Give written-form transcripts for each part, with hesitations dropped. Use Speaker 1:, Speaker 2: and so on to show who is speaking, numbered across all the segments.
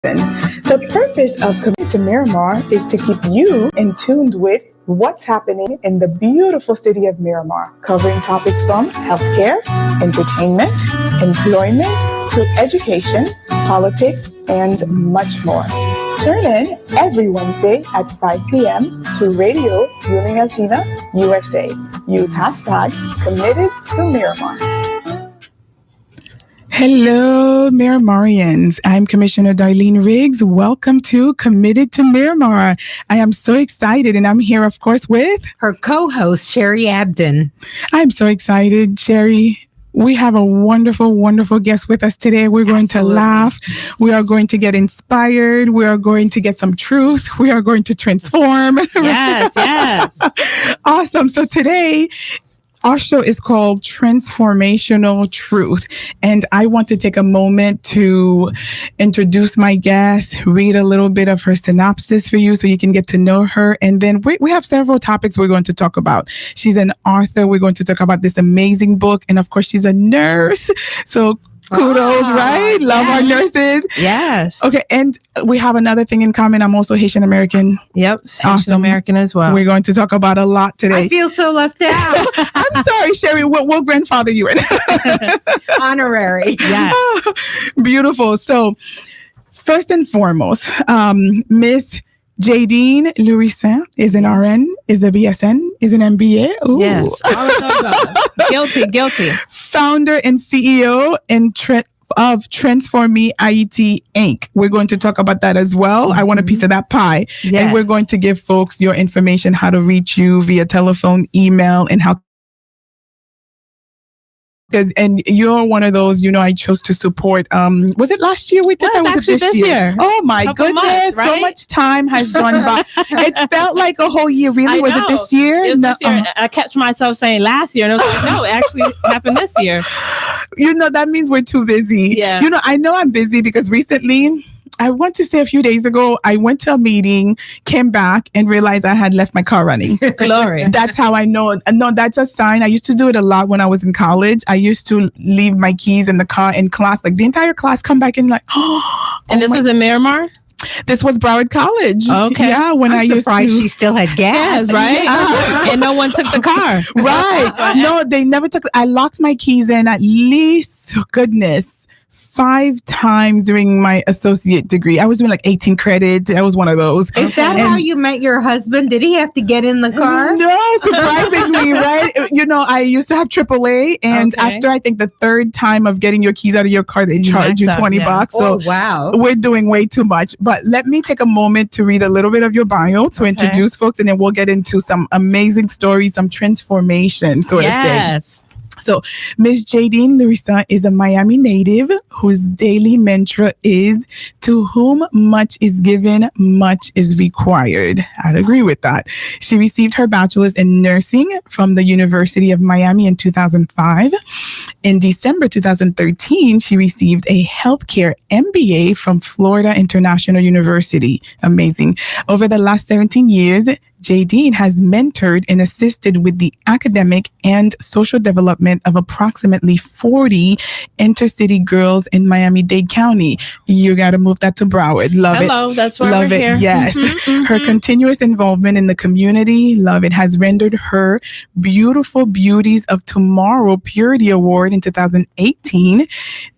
Speaker 1: The purpose of Committed to Miramar is to keep you in tuned with what's happening in the beautiful city of Miramar, covering topics from healthcare, entertainment, employment, to education, politics, and much more. Tune in every Wednesday at 5 p.m. to Radio Union Latina USA. Use hashtag Committed to Miramar.
Speaker 2: Hello, Miramarians. I'm Commissioner Darlene Riggs. Welcome to Committed to Miramar. I am so excited, and I'm here, of course, with
Speaker 3: her co-host, Sherry Abden.
Speaker 2: I'm so excited, Sherry. We have a wonderful, wonderful guest with us today. We're going to laugh. We are going to get inspired. We are going to get some truth. We are going to transform.
Speaker 3: Yes, yes.
Speaker 2: Awesome. So today, our show is called Transformational Truth. And I want to take a moment to introduce my guest, read a little bit of her synopsis for you so you can get to know her. And then we have several topics we're going to talk about. She's an author. We're going to talk about this amazing book. And of course, she's a nurse. So kudos, right? Love our nurses.
Speaker 3: Yes.
Speaker 2: Okay. And we have another thing in common. I'm also Haitian American.
Speaker 3: Yep. Haitian American as well.
Speaker 2: We're going to talk about a lot today.
Speaker 3: I feel so left out.
Speaker 2: I'm sorry, Sherry. We'll grandfather you in.
Speaker 3: Honorary. Yes.
Speaker 2: Beautiful. So first and foremost, Miss Jadine Louissaint is an RN, is a BSN, is an MBA. Ooh.
Speaker 3: Yes. Guilty.
Speaker 2: Founder and CEO of Transform Me IET Inc. We're going to talk about that as well. Mm-hmm. I want a piece of that pie. Yes. And we're going to give folks your information, how to reach you via telephone, email, and how. And you're one of those, I chose to support. Was it last year we did that? Was it this year? Oh my goodness. Months, right? So much time has gone by. It felt like a whole year. Really? Was it this year?
Speaker 3: It was this year. I catch myself saying last year. And I was like, no, it actually happened this year.
Speaker 2: That means we're too busy.
Speaker 3: Yeah.
Speaker 2: I know I'm busy because recently, I want to say a few days ago, I went to a meeting, came back, and realized I had left my car running.
Speaker 3: Glory.
Speaker 2: That's how I know. No, that's a sign. I used to do it a lot when I was in college. I used to leave my keys in the car in class. Like the entire class come back and like,
Speaker 3: And this was in Miramar?
Speaker 2: This was Broward College.
Speaker 3: Okay.
Speaker 2: Yeah, when
Speaker 3: I'm surprised she still had gas,
Speaker 2: right?
Speaker 3: And no one took the car.
Speaker 2: Right. No, they never took. I locked my keys in at least, goodness, 5 times during my associate degree. I was doing like 18 credits. I was one of those.
Speaker 3: Is that how you met your husband? Did he have to get in the car?
Speaker 2: No, surprisingly, right? I used to have AAA, and after I think the 3rd time of getting your keys out of your car, they charge you $20. So
Speaker 3: wow.
Speaker 2: We're doing way too much. But let me take a moment to read a little bit of your bio to introduce folks, and then we'll get into some amazing stories, some transformation, so to say. So, Miss Jadine Louissaint is a Miami native whose daily mantra is, "To whom much is given, much is required." I'd agree with that. She received her bachelor's in nursing from the University of Miami in 2005. In December 2013, she received a healthcare MBA from Florida International University. Amazing. Over the last 17 years, Jadine has mentored and assisted with the academic and social development of approximately 40 intercity girls in Miami-Dade County. You got to move that to Broward. Love it.
Speaker 3: Hello, that's why
Speaker 2: we're
Speaker 3: here.
Speaker 2: Yes. Her continuous involvement in the community, love it, has rendered her Beautiful Beauties of Tomorrow Purity Award in 2018.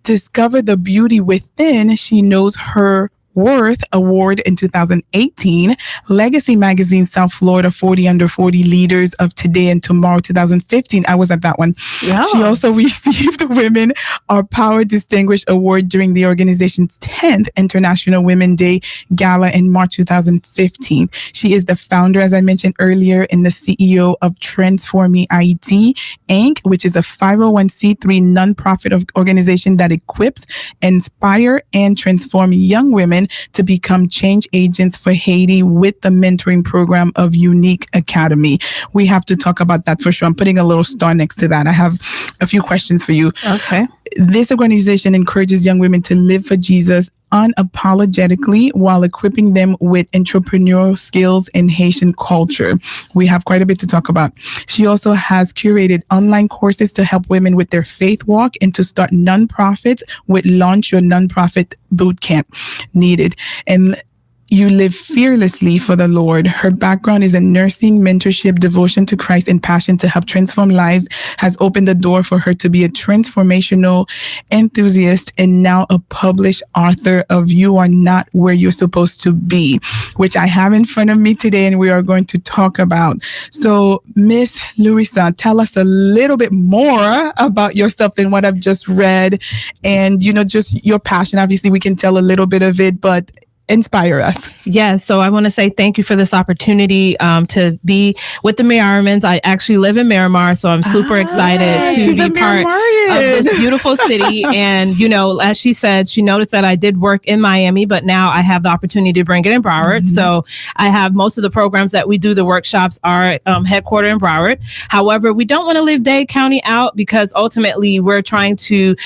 Speaker 2: Discover the Beauty Within. She knows her Worth Award in 2018, Legacy Magazine South Florida 40 Under 40 Leaders of Today and Tomorrow 2015. I was at that one. Yeah. She also received Women Are Power Distinguished Award during the organization's 10th International Women's Day Gala in March 2015. She is the founder, as I mentioned earlier, and the CEO of Transform Me IET Inc., which is a 501c3 nonprofit organization that equips, inspire, and transform young women to become change agents for Haiti with the mentoring program of Unique Academy. We have to talk about that for sure. I'm putting a little star next to that. I have a few questions for you.
Speaker 3: Okay.
Speaker 2: This organization encourages young women to live for Jesus, unapologetically while equipping them with entrepreneurial skills in Haitian culture. We have quite a bit to talk about. She also has curated online courses to help women with their faith walk and to start nonprofits with Launch Your Nonprofit Bootcamp needed. And you live fearlessly for the Lord. Her background is in nursing, mentorship, devotion to Christ, and passion to help transform lives has opened the door for her to be a transformational enthusiast and now a published author of You Are Not Where You're Supposed to Be, which I have in front of me today and we are going to talk about. So, Miss Louissaint, tell us a little bit more about yourself than what I've just read and, just your passion. Obviously, we can tell a little bit of it, but inspire us.
Speaker 3: Yes. So I want to say thank you for this opportunity to be with the Miramars. I actually live in Miramar, so I'm super excited to be part of this beautiful city. And, as she said, she noticed that I did work in Miami, but now I have the opportunity to bring it in Broward. Mm-hmm. So I have most of the programs that we do, the workshops are headquartered in Broward. However, we don't want to leave Dade County out because ultimately we're trying to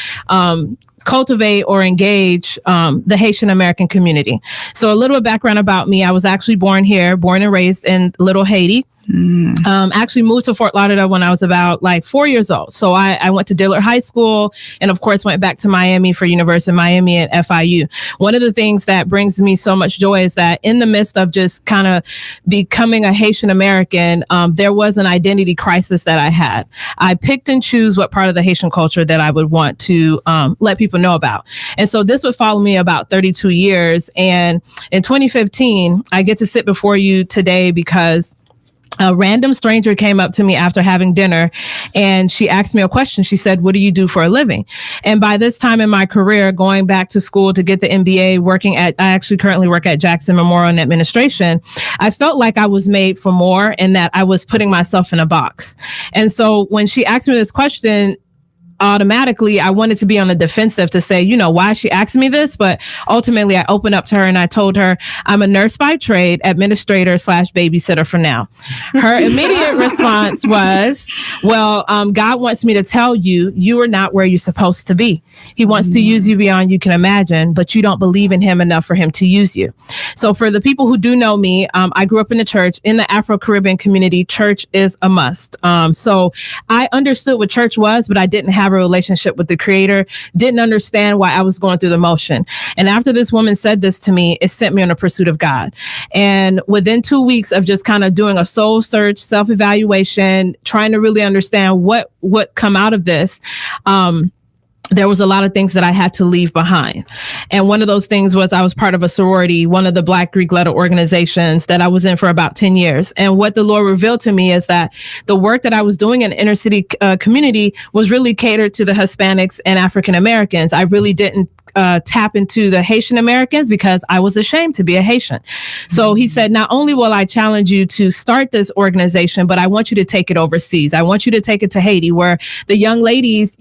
Speaker 3: cultivate or engage the Haitian American community. So a little background about me. I was actually born and raised in Little Haiti. Actually moved to Fort Lauderdale when I was about 4 years old. So I went to Dillard High School and of course went back to Miami for University of Miami and FIU. One of the things that brings me so much joy is that in the midst of just kind of becoming a Haitian American, there was an identity crisis that I had. I picked and choose what part of the Haitian culture that I would want to let people know about. And so this would follow me about 32 years. And in 2015, I get to sit before you today because a random stranger came up to me after having dinner and she asked me a question. She said, "What do you do for a living?" And by this time in my career, going back to school to get the MBA, I actually currently work at Jackson Memorial in administration. I felt like I was made for more and that I was putting myself in a box. And so when she asked me this question, automatically I wanted to be on the defensive to say, why is she asking me this? But ultimately I opened up to her and I told her, I'm a nurse by trade, administrator / babysitter for now. Her immediate response was, well, God wants me to tell you, you are not where you're supposed to be. He wants to use you beyond you can imagine, but you don't believe in him enough for him to use you. So for the people who do know me, I grew up in the church. In the Afro-Caribbean community, church is a must. So I understood what church was, but I didn't have a relationship with the Creator, didn't understand why I was going through the motion. And after this woman said this to me, it sent me on a pursuit of God. And within 2 weeks of just kind of doing a soul search, self-evaluation, trying to really understand what come out of this, there was a lot of things that I had to leave behind. And one of those things was I was part of a sorority, one of the Black Greek letter organizations that I was in for about 10 years. And what the Lord revealed to me is that the work that I was doing in the inner city community was really catered to the Hispanics and African Americans. I really didn't tap into the Haitian Americans because I was ashamed to be a Haitian. So he said, not only will I challenge you to start this organization, but I want you to take it overseas. I want you to take it to Haiti, where the young ladies,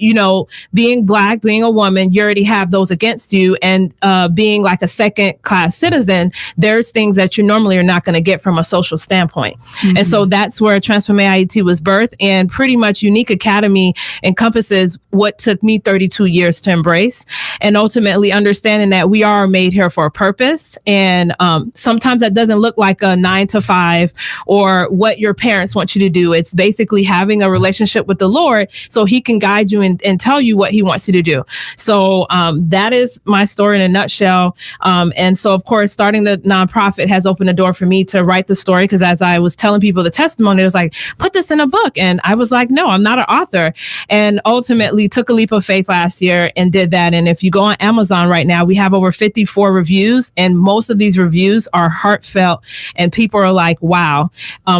Speaker 3: being Black, being a woman, you already have those against you. And being like a second class citizen, there's things that you normally are not going to get from a social standpoint. Mm-hmm. And so that's where Transformational IET was birthed. And pretty much Unique Academy encompasses what took me 32 years to embrace. And ultimately understanding that we are made here for a purpose. And sometimes that doesn't look like a 9 to 5 or what your parents want you to do. It's basically having a relationship with the Lord so he can guide you and tell you what he wants you to do. So that is my story in a nutshell. And so, of course, starting the nonprofit has opened the door for me to write the story, because as I was telling people the testimony, it was like, put this in a book. And I was like, no, I'm not an author. And ultimately took a leap of faith last year and did that. And if you go on Amazon right now, we have over 54 reviews, and most of these reviews are heartfelt. And people are like, wow,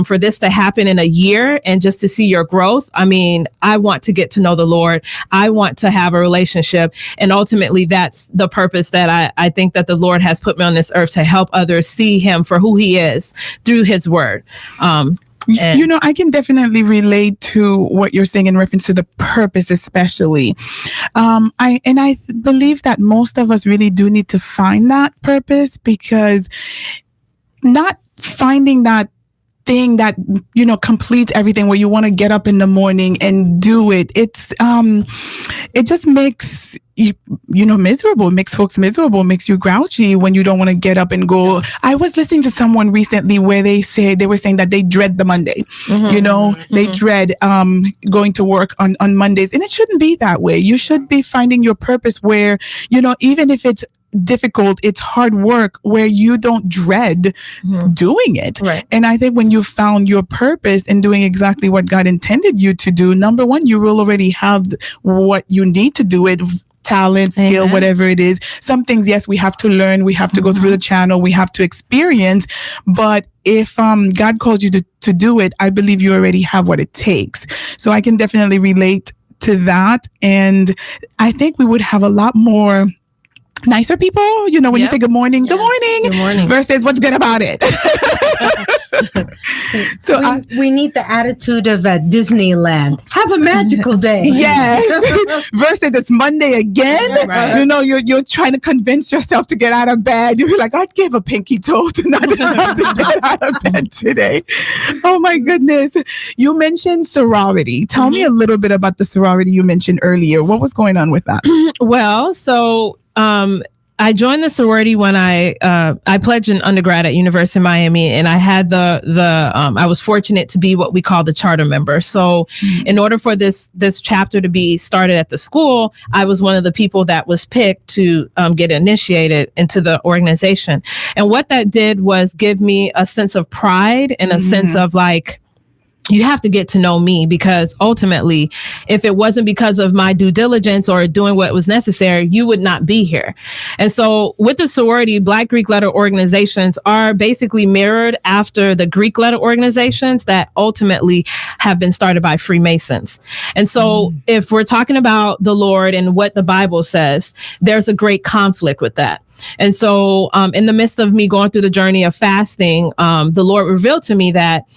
Speaker 3: for this to happen in a year and just to see your growth. I mean, I want to get to know the Lord. I want to have a relationship. And ultimately, that's the purpose that I think that the Lord has put me on this earth, to help others see him for who he is through his word.
Speaker 2: I can definitely relate to what you're saying in reference to the purpose, especially. I believe that most of us really do need to find that purpose, because not finding that thing that, completes everything, where you want to get up in the morning and do it. It just makes miserable, makes folks miserable, makes you grouchy when you don't want to get up and go. I was listening to someone recently where they were saying that they dread the Monday. They dread going to work on Mondays, and it shouldn't be that way. You should be finding your purpose where, even if it's difficult, it's hard work, where you don't dread doing it.
Speaker 3: Right.
Speaker 2: And I think when you found your purpose in doing exactly what God intended you to do, number one, you will already have what you need to do it. Talent, skill,
Speaker 3: Amen.
Speaker 2: Whatever it is. Some things, yes, we have to learn. We have to go through the channel. We have to experience. But if God calls you to do it, I believe you already have what it takes. So I can definitely relate to that. And I think we would have a lot more nicer people, when you say good morning, good morning, versus what's good about it.
Speaker 4: So we need the attitude of Disneyland. Have a magical day.
Speaker 2: Yes. Versus it's Monday again. Right. You're trying to convince yourself to get out of bed. You're like, I'd give a pinky toe to not have to get out of bed today. Oh my goodness. You mentioned sorority. Tell me a little bit about the sorority you mentioned earlier. What was going on with that?
Speaker 3: Well, so I joined the sorority when I pledged in undergrad at University of Miami, and I had I was fortunate to be what we call the charter member. So in order for this chapter to be started at the school, I was one of the people that was picked to get initiated into the organization. And what that did was give me a sense of pride and a sense of like, you have to get to know me, because ultimately, if it wasn't because of my due diligence or doing what was necessary, you would not be here. And so with the sorority, Black Greek letter organizations are basically mirrored after the Greek letter organizations that ultimately have been started by Freemasons. And so if we're talking about the Lord and what the Bible says, there's a great conflict with that. And so in the midst of me going through the journey of fasting, the Lord revealed to me that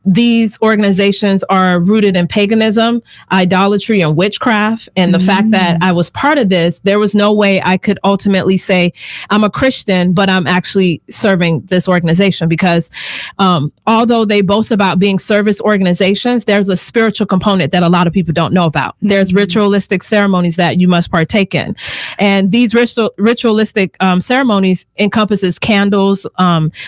Speaker 3: these organizations are rooted in paganism, idolatry, and witchcraft. And the fact that I was part of this, there was no way I could ultimately say I'm a Christian, but I'm actually serving this organization, because although they boast about being service organizations, there's a spiritual component that a lot of people don't know about. There's ritualistic ceremonies that you must partake in. And these ritualistic ceremonies encompasses candles,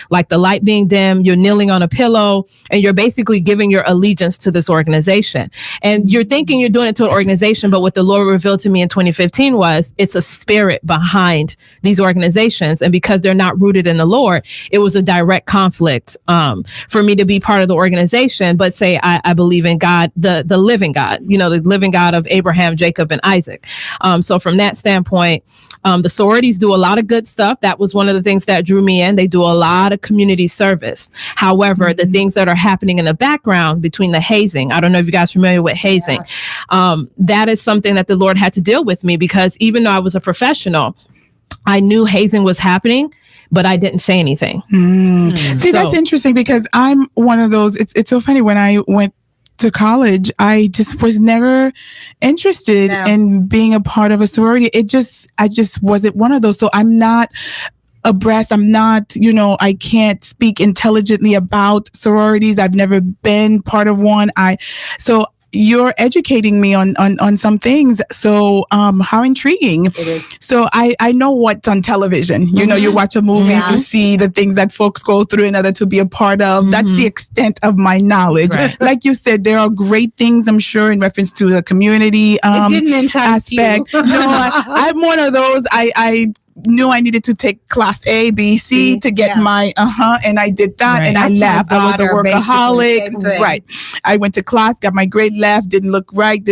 Speaker 3: like the light being dim, you're kneeling on a pillow, and you're basically giving your allegiance to this organization. And you're thinking you're doing it to an organization, but what the Lord revealed to me in 2015 was it's a spirit behind these organizations. And because they're not rooted in the Lord, it was a direct conflict for me to be part of the organization, but say I believe in God, the living God, the living God of Abraham, Jacob, and Isaac. So from that standpoint, the sororities do a lot of good stuff. That was one of the things that drew me in. They do a lot of community service. However, the things that are happening in the background between the hazing, I don't know if you guys are familiar with hazing. Yes. That is something that the Lord had to deal with me, because even though I was a professional, I knew hazing was happening, but I didn't say anything.
Speaker 2: See, that's interesting, because I'm one of those. It's so funny. When I went to college, I just was never interested in being a part of a sorority. I just wasn't one of those. So I'm not abreast. I'm not, I can't speak intelligently about sororities. I've never been part of one. So you're educating me on some things. So how intriguing. It is. So I know what's on television. You watch a movie, you see the things that folks go through in order to be a part of. That's the extent of my knowledge. Right. Like you said, there are great things, I'm sure, in reference to the community aspect. No, I'm one of those. I knew I needed to take class A, B, C to get my and I did that, and I left. I was a workaholic. Right. I went to class, got my grade, left, didn't look right.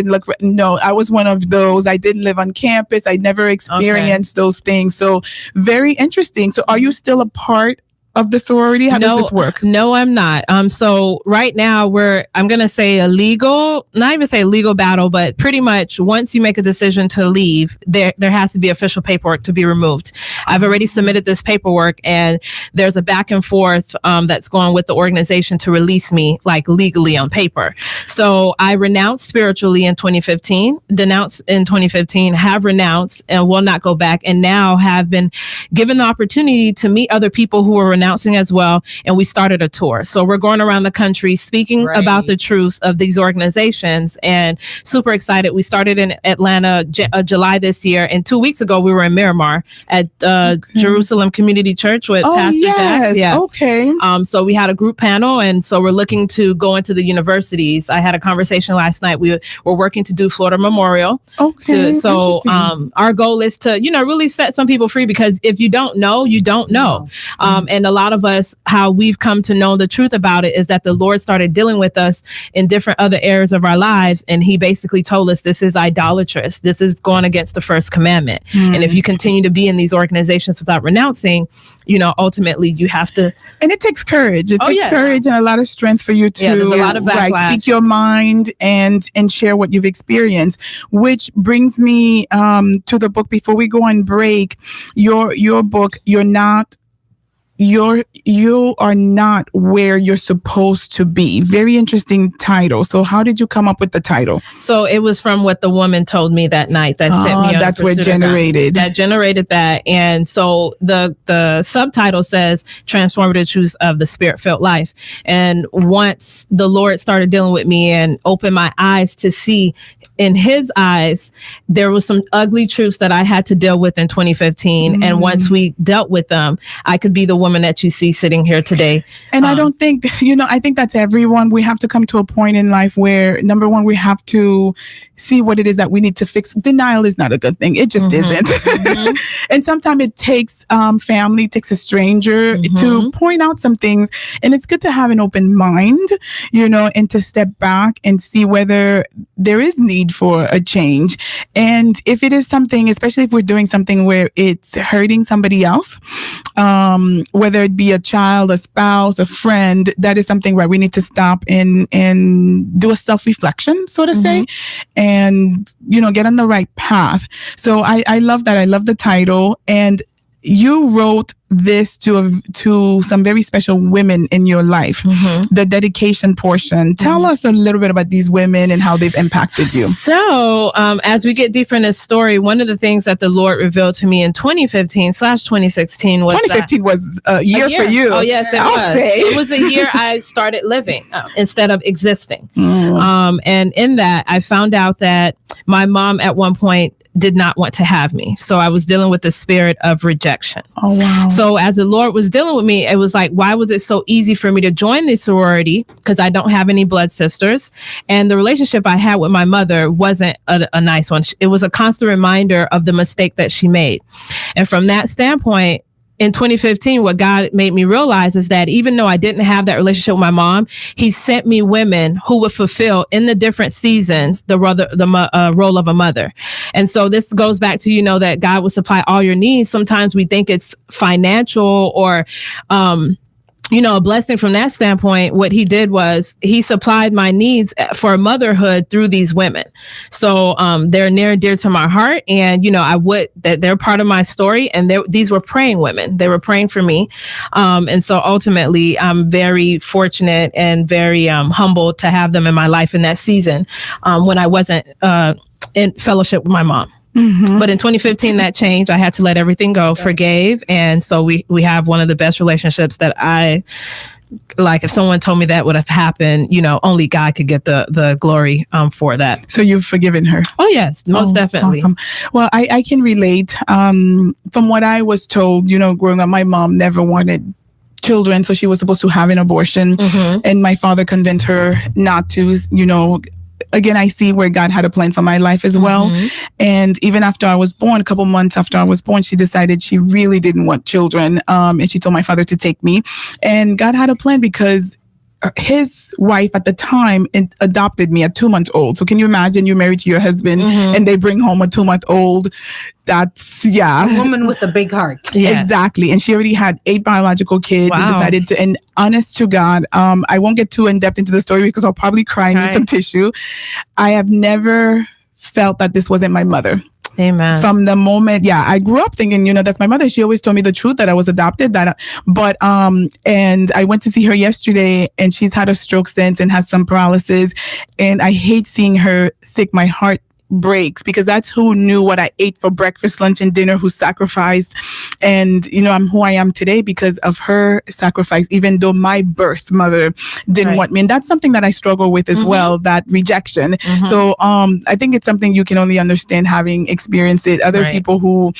Speaker 2: No, I was one of those. I didn't live on campus. I never experienced those things. So very interesting. So are you still a part of the sorority? How does this work?
Speaker 3: No, I'm not. So right now I'm going to say not even say a legal battle, but pretty much once you make a decision to leave, there has to be official paperwork to be removed. I've already submitted this paperwork, and there's a back and forth that's going with the organization to release me, like legally on paper. So I renounced spiritually in 2015, denounced in 2015, have renounced and will not go back, and now have been given the opportunity to meet other people who were announcing as well. And we started a tour. So we're going around the country speaking about the truths of these organizations, and super excited. We started in Atlanta, July this year. And 2 weeks ago, we were in Miramar at Jerusalem Community Church with Pastor Jack. Yeah.
Speaker 2: Okay.
Speaker 3: So we had a group panel, and so we're looking to go into the universities. I had a conversation last night. We're working to do Florida Memorial.
Speaker 2: Okay.
Speaker 3: So our goal is to, really set some people free, because if you don't know, you don't know. And a lot of us, how we've come to know the truth about it is that the Lord started dealing with us in different other areas of our lives. And he basically told us this is idolatrous. This is going against the first commandment. And if you continue to be in these organizations without renouncing, ultimately you have to.
Speaker 2: And it takes courage. It takes courage and a lot of strength for you to
Speaker 3: there's a lot of backlash.
Speaker 2: Speak your mind and share what you've experienced, which brings me to the book. Before we go on break, your book, you are not where you're supposed to be. Very interesting title. So how did you come up with the title?
Speaker 3: So it was from what the woman told me that night that sent me on.
Speaker 2: That's what generated.
Speaker 3: That generated that. And so the subtitle says Transformative Truths of the Spirit-Filled Life. And once the Lord started dealing with me and opened my eyes to see, in his eyes, there was some ugly truths that I had to deal with in 2015. And once we dealt with them, I could be the woman that you see sitting here today.
Speaker 2: And I don't think, I think that's everyone. We have to come to a point in life where, number one, we have to see what it is that we need to fix. Denial is not a good thing. It just isn't. And sometimes it takes family, it takes a stranger to point out some things. And it's good to have an open mind, and to step back and see whether there is need for a change. And if it is something, especially if we're doing something where it's hurting somebody else, whether it be a child, a spouse, a friend, that is something where we need to stop and do a self-reflection, so to say, and, get on the right path. So I love that. I love the title. And you wrote this to some very special women in your life, the dedication portion. Tell us a little bit about these women and how they've impacted you.
Speaker 3: So as we get deeper in this story, one of the things that the Lord revealed to me in 2015/2016 was
Speaker 2: 2015 was a year for you.
Speaker 3: Oh, yes, it was. It was a year I started living instead of existing. And in that, I found out that my mom at one point did not want to have me. So I was dealing with the spirit of rejection.
Speaker 2: Oh, wow.
Speaker 3: So as the Lord was dealing with me, it was like, why was it so easy for me to join the sorority? Because I don't have any blood sisters. And the relationship I had with my mother wasn't a nice one. It was a constant reminder of the mistake that she made. And from that standpoint, in 2015, what God made me realize is that even though I didn't have that relationship with my mom, he sent me women who would fulfill in the different seasons the role of a mother. And so this goes back to, that God will supply all your needs. Sometimes we think it's financial or, a blessing from that standpoint. What he did was he supplied my needs for motherhood through these women. So they're near and dear to my heart. And, they're part of my story. And these were praying women. They were praying for me. And so ultimately, I'm very fortunate and very humbled to have them in my life in that season when I wasn't in fellowship with my mom. But in 2015, that changed. I had to let everything go, forgave. And so we have one of the best relationships that I like. If someone told me that would have happened, only God could get the glory for that.
Speaker 2: So you've forgiven her?
Speaker 3: Oh, yes, most definitely.
Speaker 2: Awesome. Well, I can relate. From what I was told, growing up, my mom never wanted children. So she was supposed to have an abortion. And my father convinced her not to, Again, I see where God had a plan for my life as well. And even after I was born, a couple months after I was born, she decided she really didn't want children. And she told my father to take me. And God had a plan because his wife at the time adopted me at 2 months old. So can you imagine you're married to your husband and they bring home a 2-month-old? That's,
Speaker 4: a woman with a big heart.
Speaker 3: Yes.
Speaker 2: Exactly. And she already had 8 biological kids and decided to, and honest to God, I won't get too in depth into the story because I'll probably cry and need some tissue. I have never felt that this wasn't my mother.
Speaker 3: Amen.
Speaker 2: From the moment, I grew up thinking, that's my mother. She always told me the truth that I was adopted. And I went to see her yesterday, and she's had a stroke since and has some paralysis. And I hate seeing her sick. My heart breaks, because that's who knew what I ate for breakfast, lunch, and dinner, who sacrificed. And, I'm who I am today because of her sacrifice, even though my birth mother didn't want me. And that's something that I struggle with as well, that rejection. So I think it's something you can only understand having experienced it. Other people who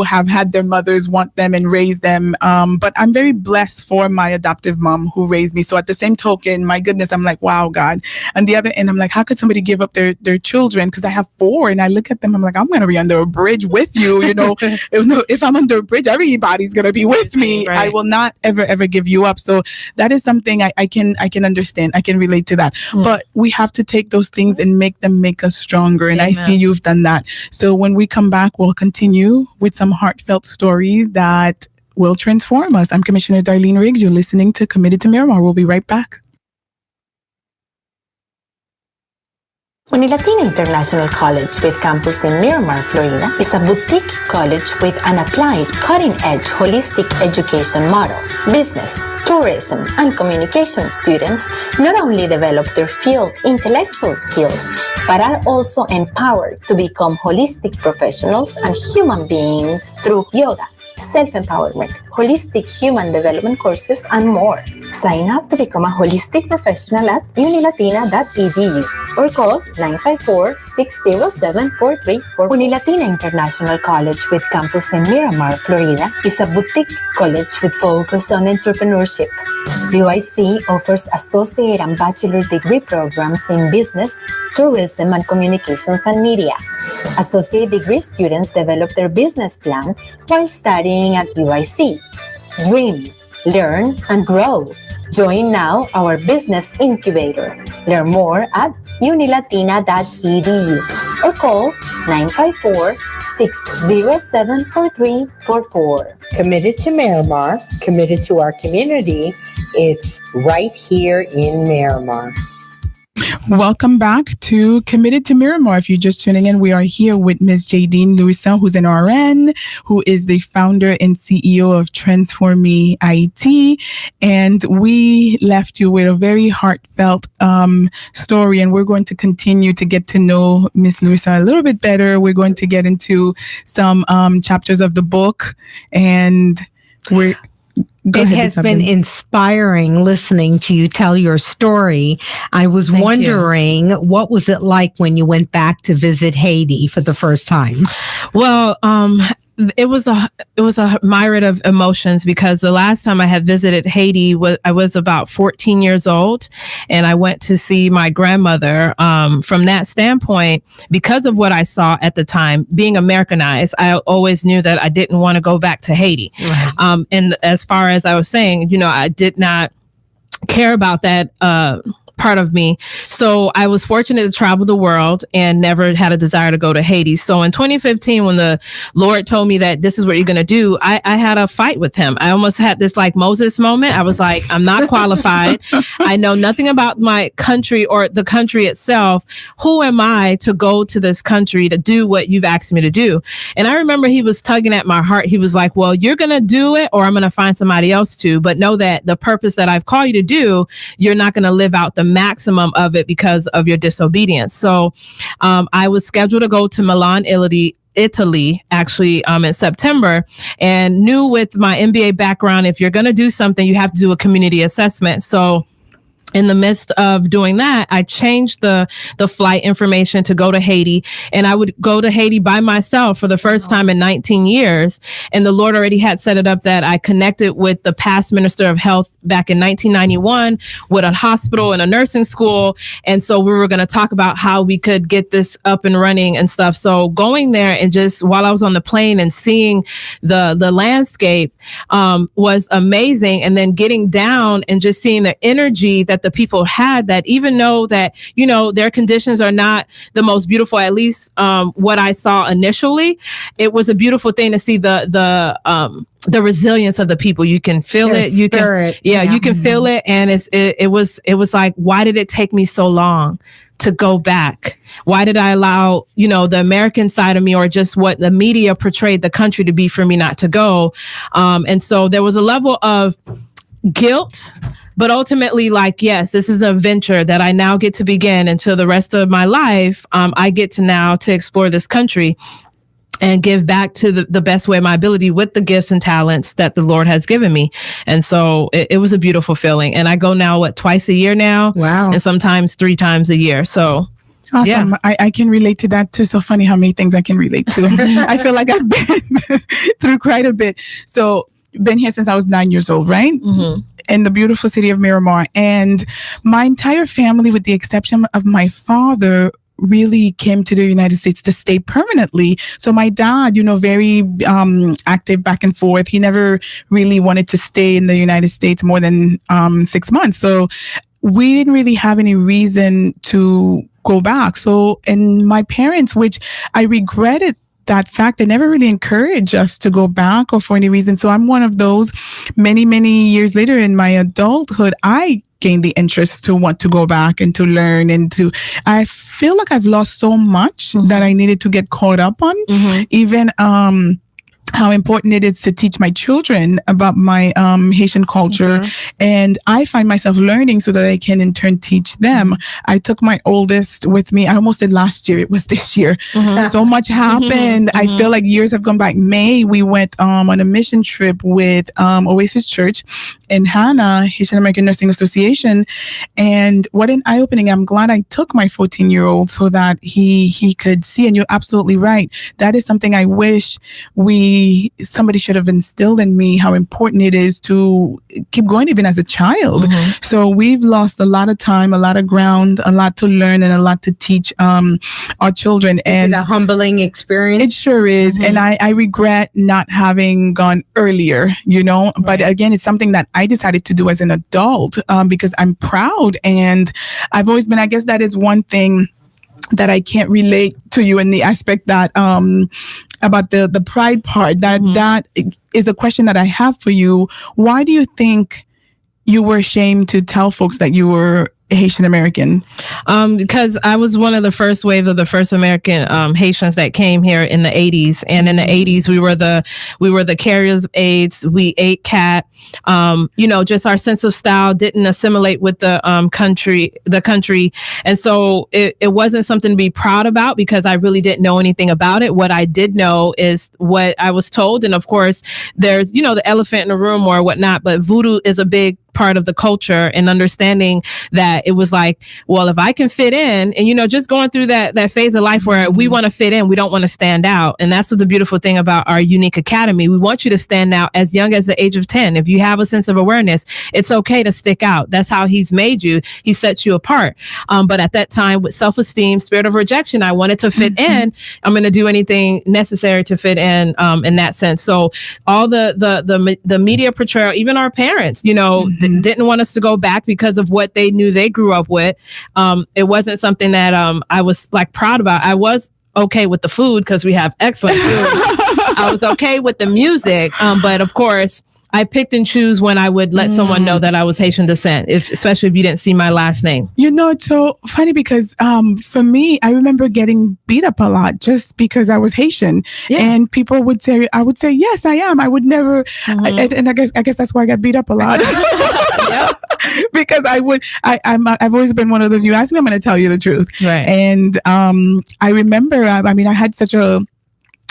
Speaker 2: have had their mothers want them and raise them. But I'm very blessed for my adoptive mom who raised me. So at the same token, my goodness, I'm like, wow, God. On the other end, I'm like, how could somebody give up their children? Because I have 4, and I look at them, I'm like, I'm going to be under a bridge with you. If I'm under a bridge, everybody's going to be with me. Right. I will not ever give you up. So that is something I can understand. I can relate to that. But we have to take those things and make us stronger. And Amen. I see you've done that. So when we come back, we'll continue with some heartfelt stories that will transform us. I'm Commissioner Darlene Riggs. You're listening to Committed to Miramar. We'll be right back.
Speaker 5: Unilatina International College with campus in Miramar, Florida is a boutique college with an applied, cutting-edge holistic education model. Business, tourism, and communication students not only develop their field intellectual skills, but are also empowered to become holistic professionals and human beings through yoga, self-empowerment, holistic human development courses, and more. Sign up to become a holistic professional at unilatina.edu or call 954-607-4344. Unilatina International College with campus in Miramar, Florida is a boutique college with focus on entrepreneurship. UIC offers associate and bachelor degree programs in business, tourism, and communications and media. Associate degree students develop their business plan while studying at UIC. Dream, learn, and grow. Join now our business incubator. Learn more at unilatina.edu or call 954-607-4344.
Speaker 4: Committed to Miramar, committed to our community. It's right here in Miramar.
Speaker 2: Welcome back to Committed to Miramar. If you're just tuning in, we are here with Ms. Jadine Louissaint, who's an RN, who is the founder and CEO of Transformational IT. And we left you with a very heartfelt story, and we're going to continue to get to know Ms. Louissaint a little bit better. We're going to get into some chapters of the book, and
Speaker 4: it has been inspiring listening to you tell your story. I was wondering, what was it like when you went back to visit Haiti for the first time?
Speaker 3: Well, it was a myriad of emotions, because the last time I had visited Haiti I was about 14 years old, and I went to see my grandmother. From that standpoint, because of what I saw at the time, being Americanized, I always knew that I didn't want to go back to Haiti. Right. And as far as I was saying, I did not care about that part of me. So I was fortunate to travel the world and never had a desire to go to Haiti. So in 2015, when the Lord told me that this is what you're going to do, I had a fight with him. I almost had this like Moses moment. I was like, I'm not qualified. I know nothing about my country or the country itself. Who am I to go to this country to do what you've asked me to do? And I remember he was tugging at my heart. He was like, well, you're going to do it, or I'm going to find somebody else to, but know that the purpose that I've called you to do, you're not going to live out the maximum of it because of your disobedience. So I was scheduled to go to Milan, Italy, actually, in September, and knew with my MBA background, if you're going to do something, you have to do a community assessment. So in the midst of doing that, I changed the flight information to go to Haiti, and I would go to Haiti by myself for the first time in 19 years. And the Lord already had set it up that I connected with the past Minister of Health back in 1991 with a hospital and a nursing school. And so we were going to talk about how we could get this up and running and stuff. So going there and just while I was on the plane and seeing the landscape was amazing. And then getting down and just seeing the energy that the people had, that even though that, their conditions are not the most beautiful, at least what I saw initially, it was a beautiful thing to see the resilience of the people. You can feel it. You can feel it. And it was like, why did it take me so long to go back? Why did I allow, the American side of me, or just what the media portrayed the country to be, for me not to go? And so there was a level of guilt, But ultimately, like, yes, this is a venture that I now get to begin until the rest of my life. I get to now to explore this country and give back to the best way of my ability with the gifts and talents that the Lord has given me. And so it was a beautiful feeling. And I go now, twice a year now?
Speaker 4: Wow.
Speaker 3: And sometimes 3 times a year. So
Speaker 2: awesome.
Speaker 3: Yeah.
Speaker 2: I can relate to that too. So funny how many things I can relate to. I feel like I've been through quite a bit. So been here since I was 9 years old, right?
Speaker 3: Mm-hmm.
Speaker 2: In the beautiful city of Miramar. And my entire family, with the exception of my father, really came to the United States to stay permanently. So my dad, very active back and forth. He never really wanted to stay in the United States more than 6 months. So we didn't really have any reason to go back. So, and my parents, which I regretted that fact, they never really encouraged us to go back or for any reason. So I'm one of those. Many, many years later in my adulthood, I gained the interest to want to go back and to learn I feel like I've lost so much that I needed to get caught up on. Even how important it is to teach my children about my Haitian culture. And I find myself learning so that I can in turn teach them. I took my oldest with me. I almost did last year. It was this year. So much happened. I feel like years have gone by. May, we went on a mission trip with Oasis Church in Hannah, Haitian American Nursing Association. And what an eye-opening. I'm glad I took my 14-year-old so that he could see. And you're absolutely right. That is something I wish somebody should have instilled in me, how important it is to keep going even as a child. So we've lost a lot of time, a lot of ground, a lot to learn, and a lot to teach our children.
Speaker 4: And a humbling experience.
Speaker 2: It sure is. And I regret not having gone earlier, but again, it's something that I decided to do as an adult because I'm proud. And I've always been, I guess that is one thing that I can't relate to you in the aspect that about the pride part, that is a question that I have for you. Why do you think you were ashamed to tell folks that you were Haitian American?
Speaker 3: Because I was one of the first waves of the first American Haitians that came here in the 80s. And in the 80s, we were the carriers of AIDS. We ate cat. Just our sense of style didn't assimilate with the country. And so it wasn't something to be proud about because I really didn't know anything about it. What I did know is what I was told. And of course, there's, the elephant in the room or whatnot, but voodoo is a big part of the culture, and understanding that it was like, well, if I can fit in, and just going through that phase of life where we want to fit in, we don't want to stand out. And that's what the beautiful thing about our unique academy. We want you to stand out as young as the age of 10. If you have a sense of awareness, it's okay to stick out. That's how he's made you. He sets you apart. But at that time, with self-esteem, spirit of rejection, I wanted to fit in. I'm going to do anything necessary to fit in that sense. So all the media portrayal, even our parents, didn't want us to go back because of what they knew they grew up with. It wasn't something that I was like proud about. I was okay with the food because we have excellent food. I was okay with the music, but of course, I picked and choose when I would let someone know that I was Haitian descent, especially if you didn't see my last name.
Speaker 2: It's so funny because for me, I remember getting beat up a lot just because I was Haitian. Yeah. And people would say, yes, I am. I would never. And I guess that's why I got beat up a lot. Because I've always been one of those, you ask me, I'm going to tell you the truth.
Speaker 3: Right.
Speaker 2: And I remember, I had such a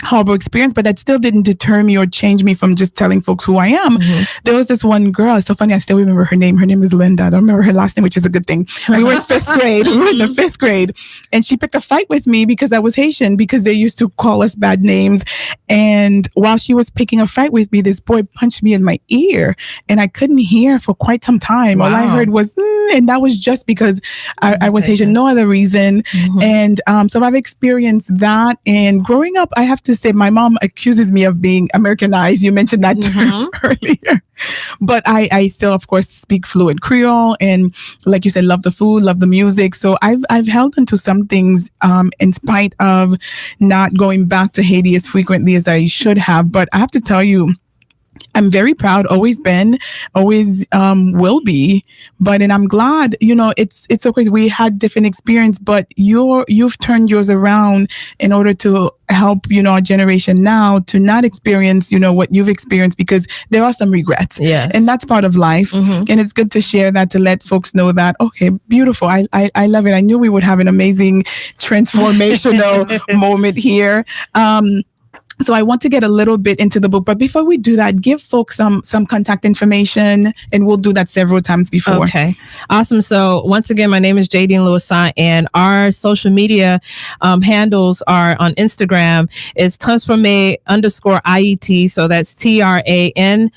Speaker 2: horrible experience, but that still didn't deter me or change me from just telling folks who I am. There was this one girl, it's so funny, I still remember her name. Her name is Linda. I don't remember her last name, which is a good thing. We were in fifth grade. We were in the fifth grade. And she picked a fight with me because I was Haitian, because they used to call us bad names. And while she was picking a fight with me, this boy punched me in my ear and I couldn't hear for quite some time. Wow. All I heard was, and that was just because I was Haitian, no other reason. And so I've experienced that. And growing up, I have to say, my mom accuses me of being Americanized. You mentioned that term earlier. But I still, of course, speak fluent Creole. And like you said, love the food, love the music. So I've held into some things in spite of not going back to Haiti as frequently as I should have. But I have to tell you, I'm very proud, always been, always will be. And I'm glad, it's so crazy. We had different experience, but you've turned yours around in order to help, our generation now to not experience, what you've experienced, because there are some regrets.
Speaker 3: Yes.
Speaker 2: And that's part of life. And it's good to share that, to let folks know that, okay, beautiful. I love it. I knew we would have an amazing transformational moment here. So I want to get a little bit into the book, but before we do that, give folks some contact information, and we'll do that several times before.
Speaker 3: Okay, awesome. So once again, my name is Jadine Louissaint, and our social media handles are on Instagram. It's Transformational_IET. So that's TRANSFORME_IET,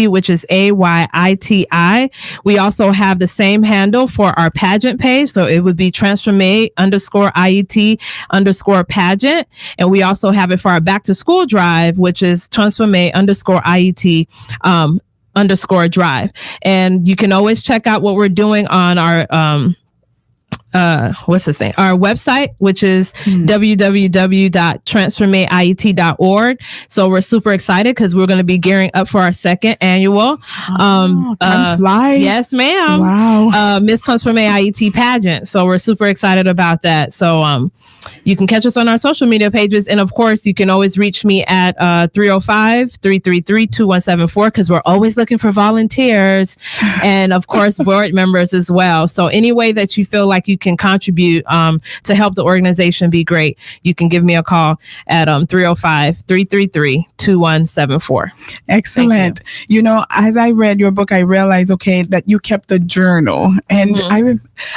Speaker 3: which is AYITI. We also have the same handle for our pageant page. So it would be Transformate_IET_pageant. And we also have it for our back to school drive, which is Transformate_IET_drive. And you can always check out what we're doing on our, our website, which is www.transformateiet.org. So we're super excited because we're going to be gearing up for our second annual yes ma'am Miss Transformate IET pageant. So we're super excited about that. So you can catch us on our social media pages, and of course you can always reach me at 305-333-2174, because we're always looking for volunteers and of course board members as well. So any way that you feel like you can contribute to help the organization be great, you can give me a call at 305-333-2174.
Speaker 2: Excellent. As I read your book, I realized, okay, that you kept a journal, and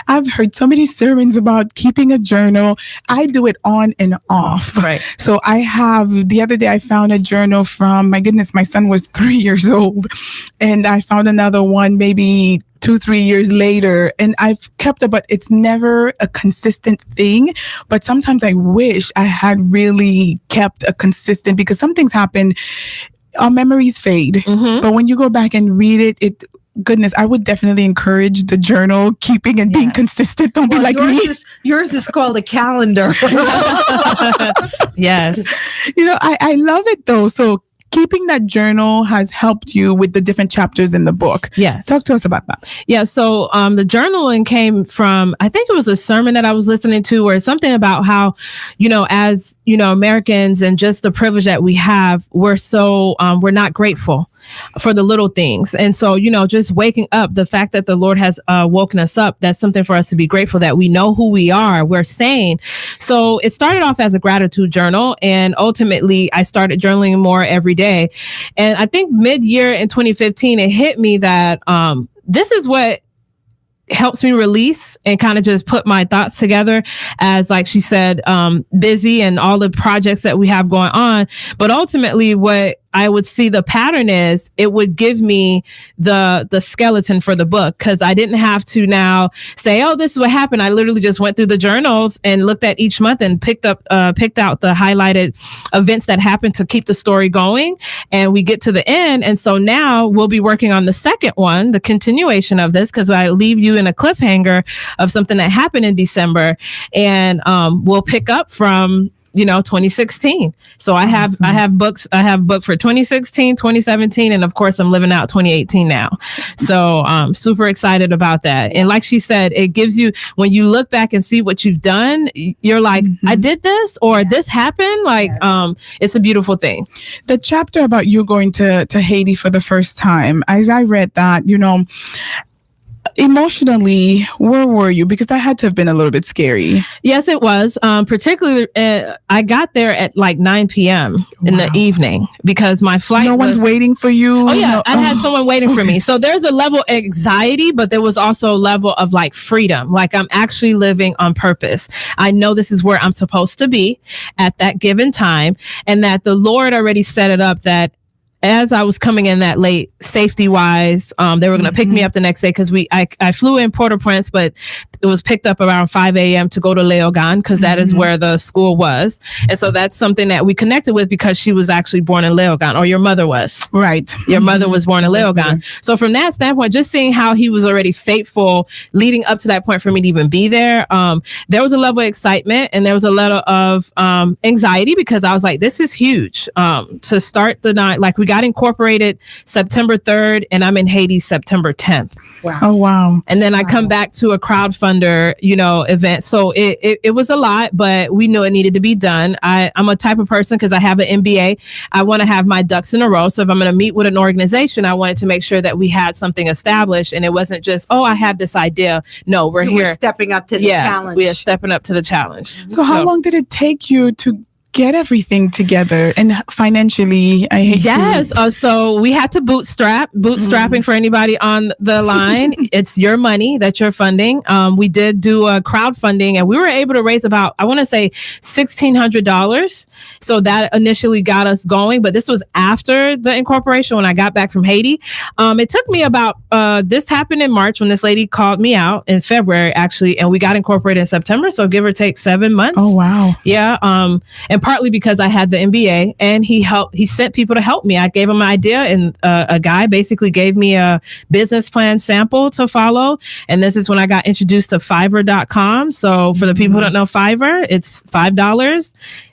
Speaker 2: I've heard so many sermons about keeping a journal. I do it on and off.
Speaker 3: Right.
Speaker 2: So the other day I found a journal from, my goodness, my son was 3 years old, and I found another one maybe 2-3 years later, and I've kept it, but it's never a consistent thing. But sometimes I wish I had really kept a consistent, because some things happen, our memories fade. But when you go back and read it, goodness, I would definitely encourage the journal keeping and being consistent. Don't be like me.
Speaker 4: Yours is called a calendar.
Speaker 3: Yes.
Speaker 2: I love it though. So keeping that journal has helped you with the different chapters in the book.
Speaker 3: Yes.
Speaker 2: Talk to us about that.
Speaker 3: Yeah. So the journaling came from, I think it was a sermon that I was listening to, or something about how, as, Americans, and just the privilege that we have, we're not grateful for the little things. And so, just waking up, the fact that the Lord has woken us up, that's something for us to be grateful, that we know who we are, we're sane. So it started off as a gratitude journal, and ultimately I started journaling more every day. And I think mid-year in 2015, it hit me that this is what helps me release and kind of just put my thoughts together, as like she said, busy and all the projects that we have going on. But ultimately what I would see the pattern is, it would give me the skeleton for the book, because I didn't have to now say, oh, this is what happened. I literally just went through the journals and looked at each month and picked out the highlighted events that happened to keep the story going. And we get to the end. And so now we'll be working on the second one, the continuation of this, because I leave you in a cliffhanger of something that happened in December. And we'll pick up from 2016. So I have books. I have book for 2016, 2017, and of course I'm living out 2018 now. So I'm super excited about that. And like she said, it gives you, when you look back and see what you've done, you're like, I did this, or this happened. Like, it's a beautiful thing.
Speaker 2: The chapter about you going to Haiti for the first time, as I read that, emotionally, where were you? Because that had to have been a little bit scary.
Speaker 3: Yes, it was. Particularly, I got there at like 9 p.m. in the evening, because my flight.
Speaker 2: No one's waiting for you.
Speaker 3: Oh yeah, I had someone waiting for me. So there's a level of anxiety, but there was also a level of like freedom. Like, I'm actually living on purpose. I know this is where I'm supposed to be at that given time, and that the Lord already set it up that as I was coming in that late, safety wise, they were going to pick me up the next day because I flew in Port-au-Prince, but it was picked up around 5 a.m. to go to Louissaint because that is where the school was. And so that's something that we connected with because she was actually born in Louissaint, or your mother was.
Speaker 2: Right.
Speaker 3: Your mother was born in Louissaint. So from that standpoint, just seeing how he was already faithful leading up to that point for me to even be there, there was a level of excitement and there was a level of anxiety because I was like, this is huge. To start the night, like we got incorporated September 3rd and I'm in Haiti September 10th.
Speaker 2: Wow. Oh, wow.
Speaker 3: And then I come back to a crowdfunder, event. So it was a lot, but we knew it needed to be done. I'm a type of person, because I have an MBA, I want to have my ducks in a row. So if I'm going to meet with an organization, I wanted to make sure that we had something established and it wasn't just, I have this idea. No, we're here.
Speaker 4: Stepping up to the challenge.
Speaker 3: We are stepping up to the challenge.
Speaker 2: So how long did it take you to get everything together and financially?
Speaker 3: So we had to bootstrapping for anybody on the line. It's your money that you're funding. We did do a crowdfunding and we were able to raise about, I want to say $1,600. So that initially got us going, but this was after the incorporation when I got back from Haiti. It took me about, this happened in March when this lady called me out in February actually, and we got incorporated in September. So give or take 7 months.
Speaker 2: Oh, wow.
Speaker 3: Yeah. And partly because I had the MBA and he sent people to help me. I gave him an idea and a guy basically gave me a business plan sample to follow. And this is when I got introduced to Fiverr.com. So for the people who don't know Fiverr, it's $5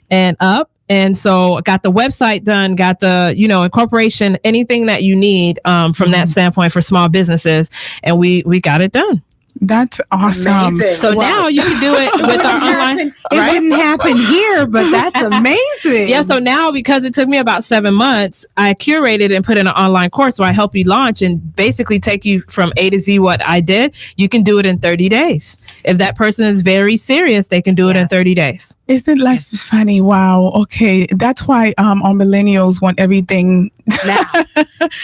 Speaker 3: and up. And so I got the website done, got the, incorporation, anything that you need from that standpoint for small businesses. And we got it done.
Speaker 2: That's awesome.
Speaker 4: Amazing.
Speaker 3: So now you can do it with our online.
Speaker 4: It wouldn't happen here, but that's amazing.
Speaker 3: Yeah. So now, because it took me about 7 months, I curated and put in an online course where I help you launch and basically take you from A to Z. What I did, you can do it in 30 days. If that person is very serious, they can do it in 30 days.
Speaker 2: Isn't life funny? Wow. Okay. That's why our millennials want everything
Speaker 4: now.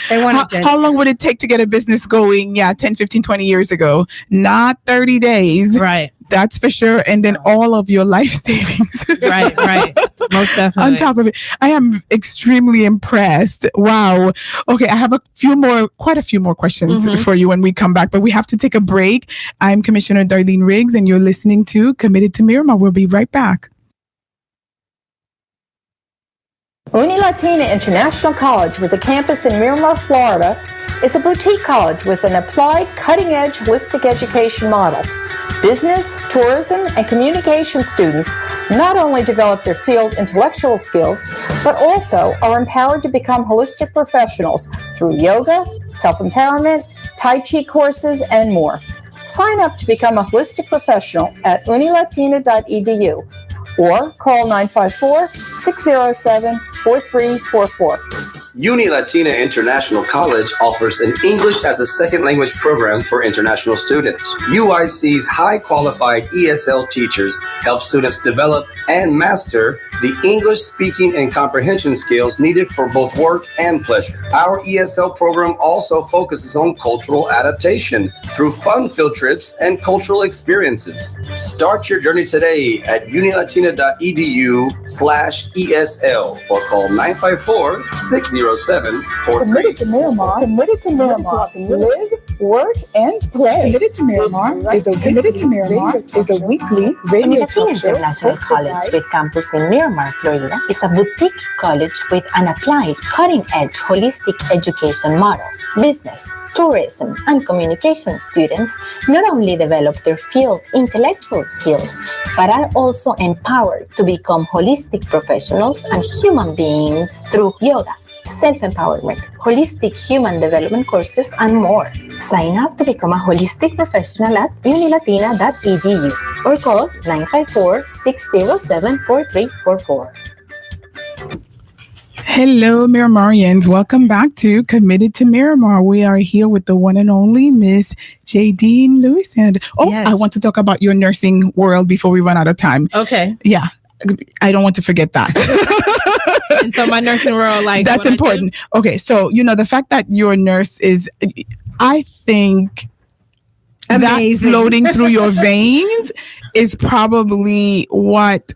Speaker 4: They want
Speaker 2: how long would it take to get a business going? 10, 15, 20 years ago. Not 30 days.
Speaker 3: Right.
Speaker 2: That's for sure. And then all of your life savings.
Speaker 3: Right. Most definitely.
Speaker 2: On top of it. I am extremely impressed. Wow. Okay. I have quite a few more questions for you when we come back, but we have to take a break. I'm Commissioner Darlene Riggs and you're listening to Committed to Miramar. We'll be right back.
Speaker 6: Louissaint International College with a campus in Miramar, Florida, is a boutique college with an applied, cutting-edge holistic education model. Business, tourism, and communication students not only develop their field intellectual skills, but also are empowered to become holistic professionals through yoga, self-empowerment, Tai Chi courses, and more. Sign up to become a holistic professional at unilatina.edu or call 954-607-4344.
Speaker 7: Louissaint International College offers an English as a second language program for international students. UIC's high qualified ESL teachers help students develop and master the English speaking and comprehension skills needed for both work and pleasure. Our ESL program also focuses on cultural adaptation through fun field trips and cultural experiences. Start your journey today at unilatina.edu/ESL or call 954-607-4344.
Speaker 1: Committed to Miramar. Committed to Miramar. Live, work, and play. Committed to Miramar is a weekly radio talk
Speaker 5: Unilatina
Speaker 1: show.
Speaker 5: International College with campus in Miramar, Florida, is a boutique college with an applied, cutting-edge, holistic education model. Business, tourism, and communication students not only develop their field intellectual skills, but are also empowered to become holistic professionals and human beings through yoga, self-empowerment, holistic human development courses, and more. Sign up to become a holistic professional at unilatina.edu or call 954-607-4344.
Speaker 2: Hello, Miramarians. Welcome back to Committed to Miramar. We are here with the one and only Miss Jadine Louissaint.
Speaker 3: Yes.
Speaker 2: I want to talk about your nursing world before we run out of time.
Speaker 3: Okay.
Speaker 2: Yeah. I don't want to forget that.
Speaker 3: And so my nursing world,
Speaker 2: that's important. Okay. So, the fact that you're a nurse is, I think,
Speaker 4: amazing.
Speaker 2: That floating through your veins is probably what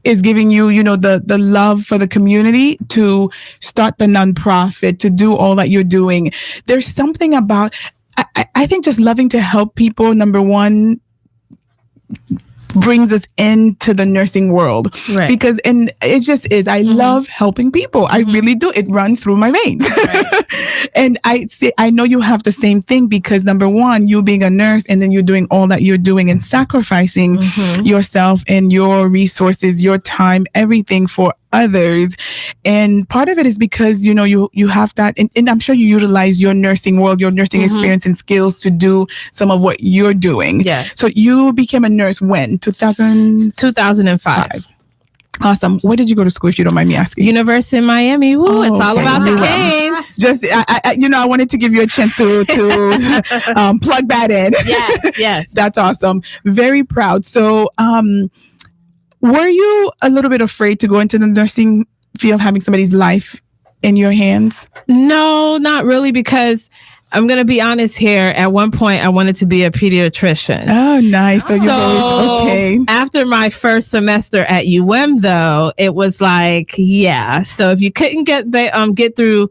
Speaker 2: is giving you, the love for the community to start the nonprofit, to do all that you're doing. There's something about, I think just loving to help people, number one, brings us into the nursing world.
Speaker 3: Right.
Speaker 2: Because, and it just is, I love helping people. I really do. It runs through my veins. Right. And I know you have the same thing, because number one, you being a nurse, and then you're doing all that you're doing and sacrificing yourself and your resources, your time, everything for others. And part of it is because, you have that, and I'm sure you utilize your nursing world, your nursing experience and skills to do some of what you're doing.
Speaker 3: Yeah.
Speaker 2: So you became a nurse when?
Speaker 3: 2005.
Speaker 2: Awesome. Where did you go to school, if you don't mind me asking?
Speaker 3: University of Miami. Woo, it's all about the Canes.
Speaker 2: Just, I wanted to give you a chance to plug that in.
Speaker 3: Yes.
Speaker 2: That's awesome. Very proud. So, were you a little bit afraid to go into the nursing field, having somebody's life in your hands?
Speaker 3: No, not really, because I'm going to be honest here. At one point, I wanted to be a pediatrician.
Speaker 2: Oh, nice. So okay.
Speaker 3: After my first semester at UM, though, it was like, yeah. So if you couldn't get through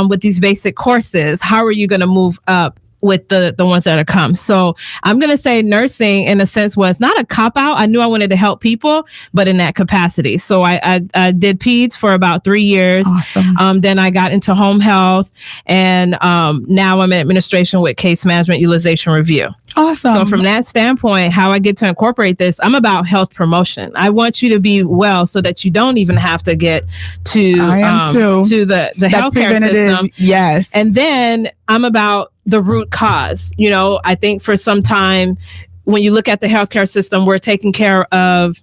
Speaker 3: with these basic courses, how are you going to move up with the ones that are come? So I'm going to say nursing, in a sense, was not a cop-out. I knew I wanted to help people, but in that capacity. So I did peds for about 3 years.
Speaker 2: Awesome.
Speaker 3: Then I got into home health, and now I'm in administration with case management, utilization review.
Speaker 2: Awesome.
Speaker 3: So from that standpoint, how I get to incorporate this, I'm about health promotion. I want you to be well so that you don't even have to get to the healthcare system.
Speaker 2: Yes.
Speaker 3: And then I'm about the root cause. I think for some time, when you look at the healthcare system, we're taking care of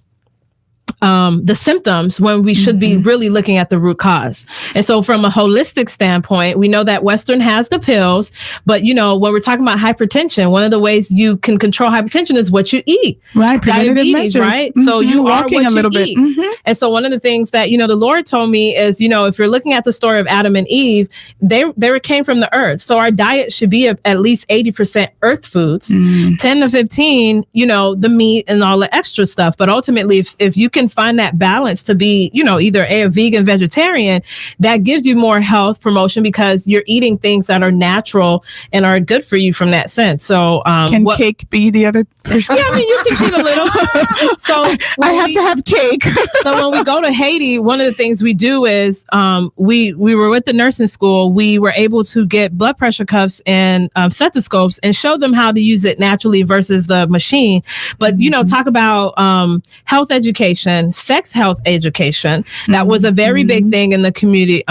Speaker 3: the symptoms when we should be really looking at the root cause. And so from a holistic standpoint, we know that Western has the pills, but when we're talking about hypertension, one of the ways you can control hypertension is what you eat.
Speaker 2: Right.
Speaker 3: Diabetes, right? So you
Speaker 2: walking
Speaker 3: are what
Speaker 2: a little
Speaker 3: you
Speaker 2: bit.
Speaker 3: eat. And so one of the things that, the Lord told me is, if you're looking at the story of Adam and Eve, they came from the earth. So our diet should be at least 80% earth foods, 10 to 15, the meat and all the extra stuff. But ultimately, if you can find that balance to be, either a vegan, vegetarian, that gives you more health promotion, because you're eating things that are natural and are good for you from that sense. So
Speaker 2: can cake be the other person?
Speaker 3: Yeah, you can cheat a little. So
Speaker 2: I have to have cake.
Speaker 3: So when we go to Haiti, one of the things we do is we were with the nursing school. We were able to get blood pressure cuffs and stethoscopes and show them how to use it naturally versus the machine. But talk about health education, sex health education. That was a very big thing in the community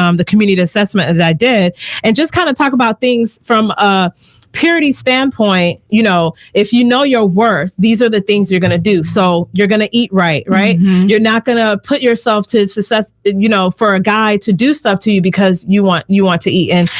Speaker 3: assessment that I did, and just kind of talk about things from a purity standpoint. If you know your worth, these are the things you're going to do. So you're going to eat right? You're not going to put yourself to success, for a guy to do stuff to you because you want to eat. And,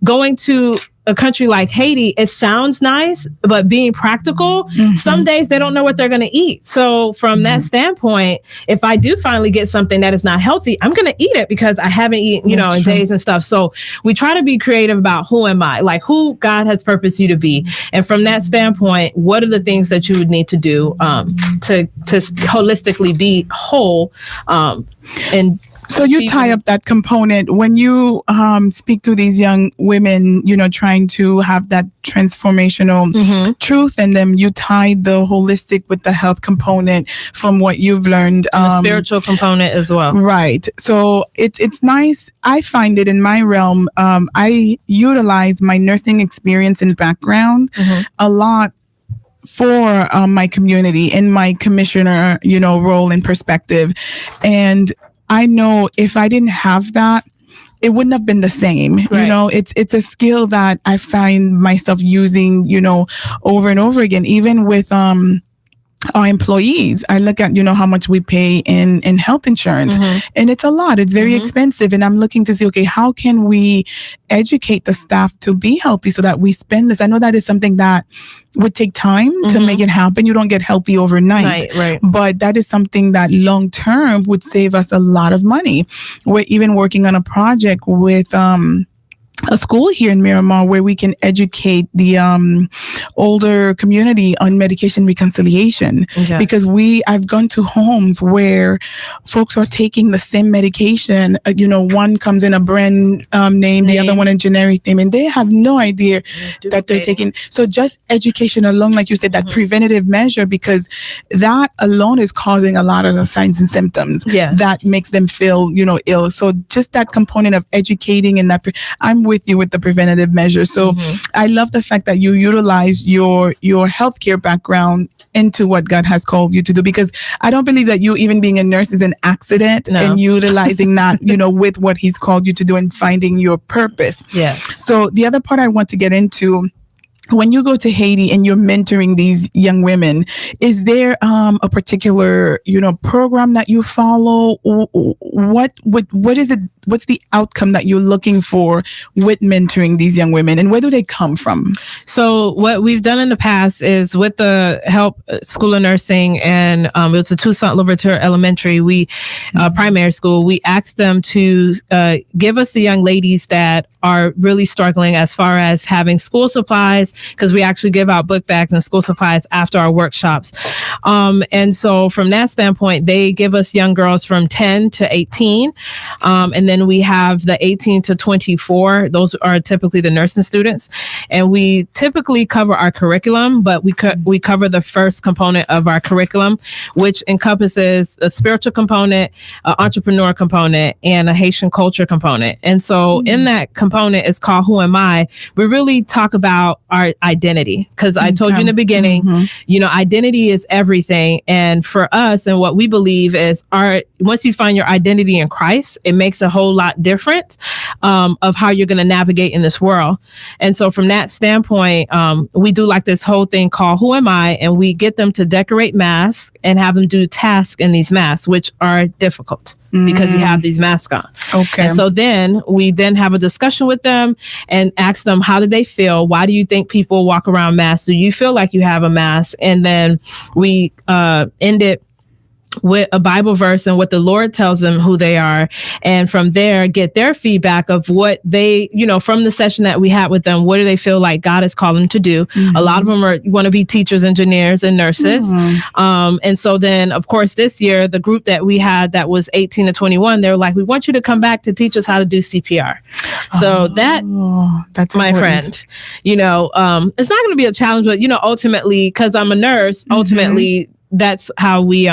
Speaker 3: going to a country like Haiti, it sounds nice, but being practical, some days they don't know what they're going to eat. So from that standpoint, if I do finally get something that is not healthy, I'm going to eat it because I haven't eaten, in days and stuff. So we try to be creative about who am I, like who God has purposed you to be. And from that standpoint, what are the things that you would need to do to holistically be whole and
Speaker 2: So you tie up that component when you speak to these young women, trying to have that transformational truth in them. You tie the holistic with the health component from what you've learned.
Speaker 3: And the spiritual component as well.
Speaker 2: Right. So it's nice. I find it in my realm. I utilize my nursing experience and background a lot for my community in my commissioner, role and perspective. And I know if I didn't have that, it wouldn't have been the same.
Speaker 3: Right.
Speaker 2: It's a skill that I find myself using, over and over again, even with our employees. I look at, how much we pay in health insurance, and it's a lot. It's very expensive. And I'm looking to see, okay, how can we educate the staff to be healthy so that we spend this? I know that is something that would take time to make it happen. You don't get healthy overnight,
Speaker 3: right.
Speaker 2: But that is something that long term would save us a lot of money. We're even working on a project with a school here in Miramar where we can educate the older community on medication reconciliation.
Speaker 3: Okay.
Speaker 2: Because I've gone to homes where folks are taking the same medication. One comes in a brand name, the other one a generic name, and they have no idea that they're taking. So just education alone, like you said, that preventative measure, because that alone is causing a lot of the signs and symptoms that makes them feel, ill. So just that component of educating and that I'm with you with the preventative measures. So I love the fact that you utilize your healthcare background into what God has called you to do, because I don't believe that you even being a nurse is an accident, and utilizing that, with what He's called you to do and finding your purpose.
Speaker 3: Yes.
Speaker 2: So the other part I want to get into, when you go to Haiti and you're mentoring these young women, is there a particular, program that you follow? What is it? What's the outcome that you're looking for with mentoring these young women, and where do they come from?
Speaker 3: So what we've done in the past is with the Help School of Nursing, and it's a Louissaint Elementary, primary school, we asked them to give us the young ladies that are really struggling as far as having school supplies, because we actually give out book bags and school supplies after our workshops. And so from that standpoint, they give us young girls from 10 to 18. And then we have the 18 to 24. Those are typically the nursing students. And we typically cover our curriculum, but we cover the first component of our curriculum, which encompasses a spiritual component, an entrepreneur component, and a Haitian culture component. And so in that component is called Who Am I? We really talk about our identity, because I told you in the beginning, identity is everything. And for us, and what we believe is once you find your identity in Christ, it makes a whole lot different of how you're going to navigate in this world. And so from that standpoint, we do like this whole thing called Who Am I? And we get them to decorate masks and have them do tasks in these masks, which are difficult because you have these masks on.
Speaker 2: Okay.
Speaker 3: And so then we have a discussion with them and ask them, how do they feel? Why do you think people walk around masks? Do you feel like you have a mask? And then we end it with a Bible verse and what the Lord tells them who they are. And from there, get their feedback of what they, from the session that we had with them, what do they feel like God is calling them to do? A lot of them want to be teachers, engineers, and nurses. And so then, of course, this year, the group that we had that was 18 to 21, they were like, we want you to come back to teach us how to do CPR. So that's my friend, it's not going to be a challenge, but, ultimately, because I'm a nurse, ultimately, that's how we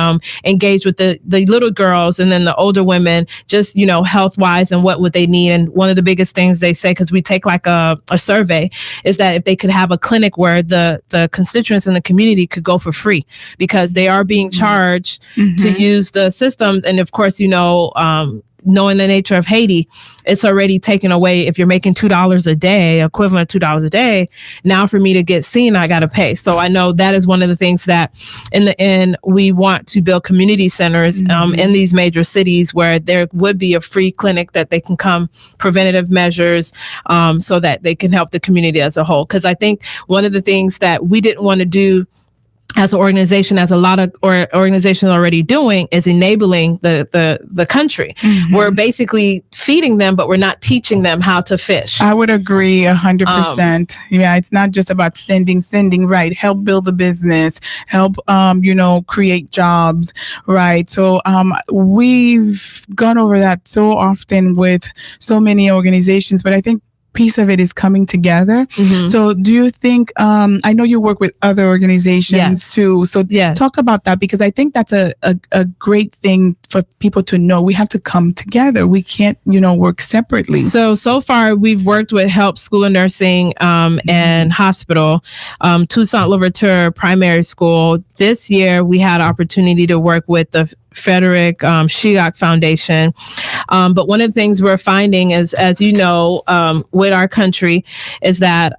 Speaker 3: engage with the little girls, and then the older women, just, health wise and what would they need. And one of the biggest things they say, because we take like a survey, is that if they could have a clinic where the constituents in the community could go for free, because they are being charged to use the systems. And of course, knowing the nature of Haiti, it's already taken away. If you're making $2 a day, equivalent to $2 a day, now for me to get seen, I got to pay. So I know that is one of the things that in the end, we want to build community centers in these major cities where there would be a free clinic that they can come, preventative measures, so that they can help the community as a whole. Because I think one of the things that we didn't want to do as an organization, as a lot of organizations already doing, is enabling the country. We're basically feeding them, but we're not teaching them how to fish.
Speaker 2: I would agree 100%. Yeah, it's not just about sending, right? Help build the business, help, create jobs, right? So we've gone over that so often with so many organizations, but I think piece of it is coming together. So do you think, I know you work with other organizations too. So talk about that, because I think that's a great thing for people to know. We have to come together. We can't, work separately.
Speaker 3: So far we've worked with Help School of Nursing and Hospital, Toussaint Louverture Primary School. This year we had opportunity to work with the Frederick Shiok Foundation. But one of the things we're finding is, as with our country, is that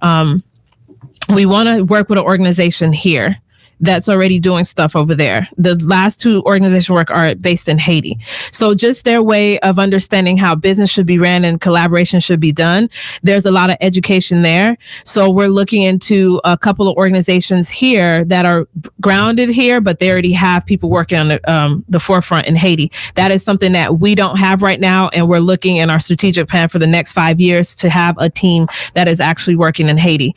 Speaker 3: we want to work with an organization here. that's already doing stuff over there. The last two organizations work are based in Haiti. So just their way of understanding how business should be ran and collaboration should be done. There's a lot of education there. So we're looking into a couple of organizations here that are grounded here, but they already have people working on the forefront in Haiti. That is something that we don't have right now. And we're looking in our strategic plan for the next 5 years to have a team that is actually working in Haiti,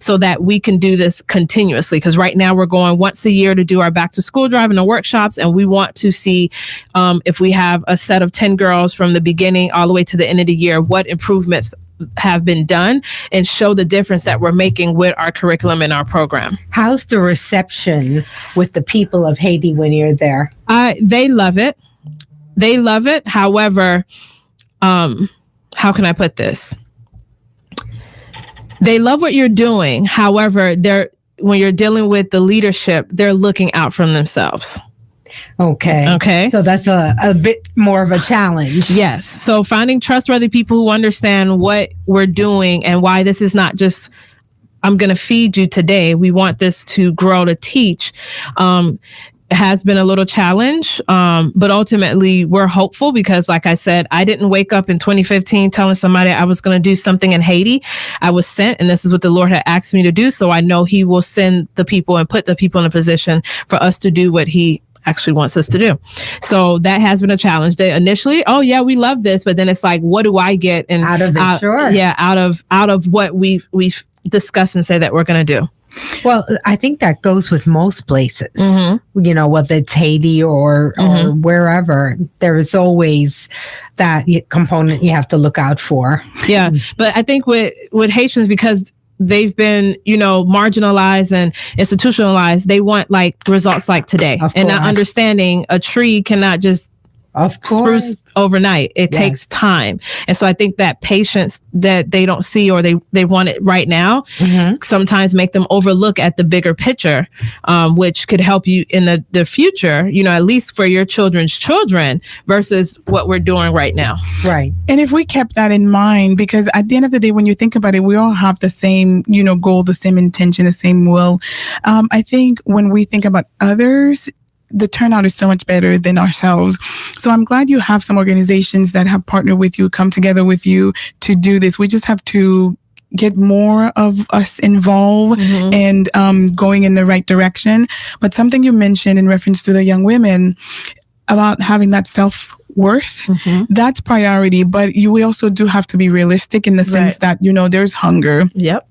Speaker 3: so that we can do this continuously. Because right now we're going once a year to do our back to school drive and the workshops. And we want to see if we have a set of 10 girls from the beginning all the way to the end of the year, what improvements have been done and show the difference that we're making with our curriculum and our program.
Speaker 4: How's the reception with the people of Haiti when you're there?
Speaker 3: They love it. They love it. However, how can I put this? They love what you're doing. However, when you're dealing with the leadership, they're looking out for themselves. Okay.
Speaker 4: So that's a bit more of a challenge.
Speaker 3: Yes. So finding trustworthy people who understand what we're doing and why this is not just, I'm going to feed you today. We want this to grow to teach. Has been a little challenge, but ultimately we're hopeful because, like I said, I didn't wake up in 2015 telling somebody I was going to do something in Haiti. I was sent, and this is what the Lord had asked me to do. So I know He will send the people and put the people in a position for us to do what He actually wants us to do. So that has been a challenge. They initially, oh yeah, we love this, but then it's like, what do I get
Speaker 4: out of it? Sure.
Speaker 3: Yeah, out of what we've discussed and say that we're going to do.
Speaker 4: Well, I think that goes with most places,
Speaker 3: Mm-hmm.
Speaker 4: you know, whether it's Haiti or wherever, there is always that component you have to look out for.
Speaker 3: Yeah. But I think with Haitians, because they've been, marginalized and institutionalized, they want like results like today, and not understanding a tree cannot just spruce overnight. It takes time. And so I think that patience that they don't see, or they want it right now, sometimes make them overlook at the bigger picture, which could help you in the future, at least for your children's children versus what we're doing right now.
Speaker 4: Right.
Speaker 2: And if we kept that in mind, because at the end of the day, when you think about it, we all have the same, goal, the same intention, the same will. I think when we think about others, the turnout is so much better than ourselves. So I'm glad you have some organizations that have partnered with you, come together with you to do this. We just have to get more of us involved and going in the right direction. But something you mentioned in reference to the young women about having that self-worth, that's priority. But we also do have to be realistic in the sense that, there's hunger.
Speaker 3: Yep.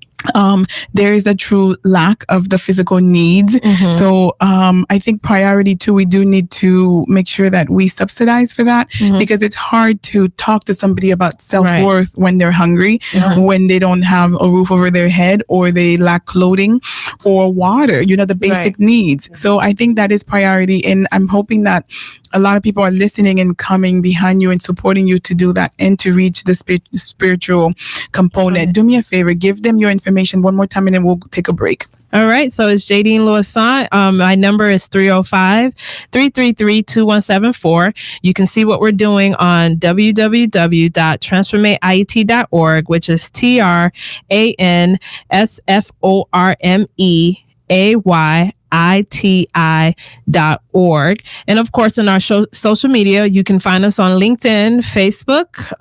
Speaker 2: There is a true lack of the physical needs. So I think priority too, we do need to make sure that we subsidize for that, because it's hard to talk to somebody about self-worth when they're hungry, when they don't have a roof over their head, or they lack clothing or water, the basic needs. So I think that is priority. And I'm hoping that a lot of people are listening and coming behind you and supporting you to do that and to reach the spiritual component. Do me a favor, give them your information one more time and then we'll take a break.
Speaker 3: All right. So it's Jadine Louissaint. My number is 305-333-2174. You can see what we're doing on www.transformate.org, which is TRANSFORMEAYITI.org. And of course, on our social media, you can find us on LinkedIn, Facebook,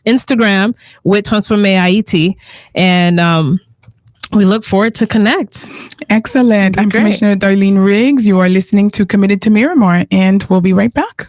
Speaker 3: Instagram with Transformate. And we look forward to connect.
Speaker 2: Excellent. I'm Commissioner Darlene Riggs. You are listening to Committed to Miramar, and we'll be right back.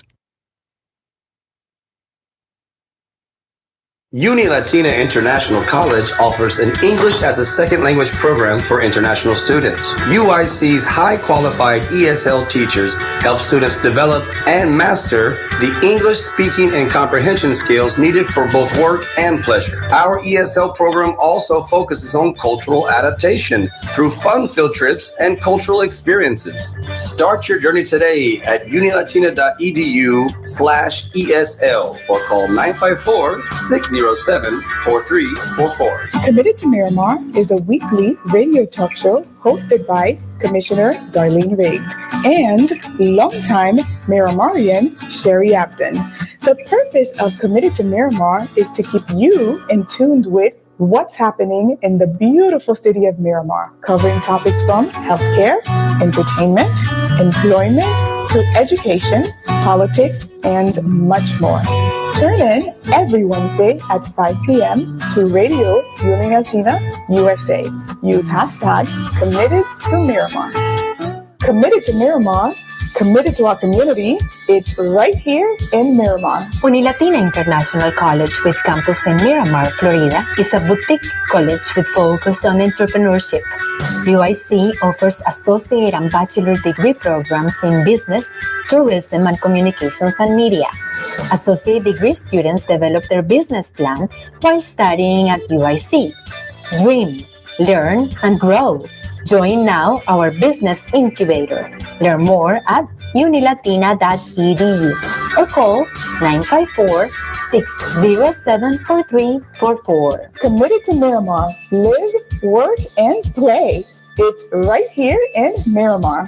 Speaker 7: Uni Latina International College offers an English as a second language program for international students. UIC's high qualified ESL teachers help students develop and master the English speaking and comprehension skills needed for both work and pleasure. Our ESL program also focuses on cultural adaptation through fun field trips and cultural experiences. Start your journey today at unilatina.edu/ESL or call 954-607-4344.
Speaker 1: Committed to Miramar is a weekly radio talk show hosted by Commissioner Darlene Riggs and longtime Miramarian Sherry Apton. The purpose of Committed to Miramar is to keep you in tune with what's happening in the beautiful city of Miramar, covering topics from healthcare, entertainment, employment, to education, politics, and much more. Tune in every Wednesday at 5 p.m. to Radio Latina USA. Use hashtag committed to Miramar. Committed to Miramar, committed to our community. It's right here in Miramar.
Speaker 5: Unilatina International College with campus in Miramar, Florida is a boutique college with focus on entrepreneurship. UIC offers associate and bachelor degree programs in business, tourism, and communications and media. Associate degree students develop their business plan while studying at UIC. Dream, learn, and grow. Join now our business incubator. Learn more at unilatina.edu or call 954-607-4344.
Speaker 1: Committed to Miramar. Live, work, and play. It's right here in Miramar.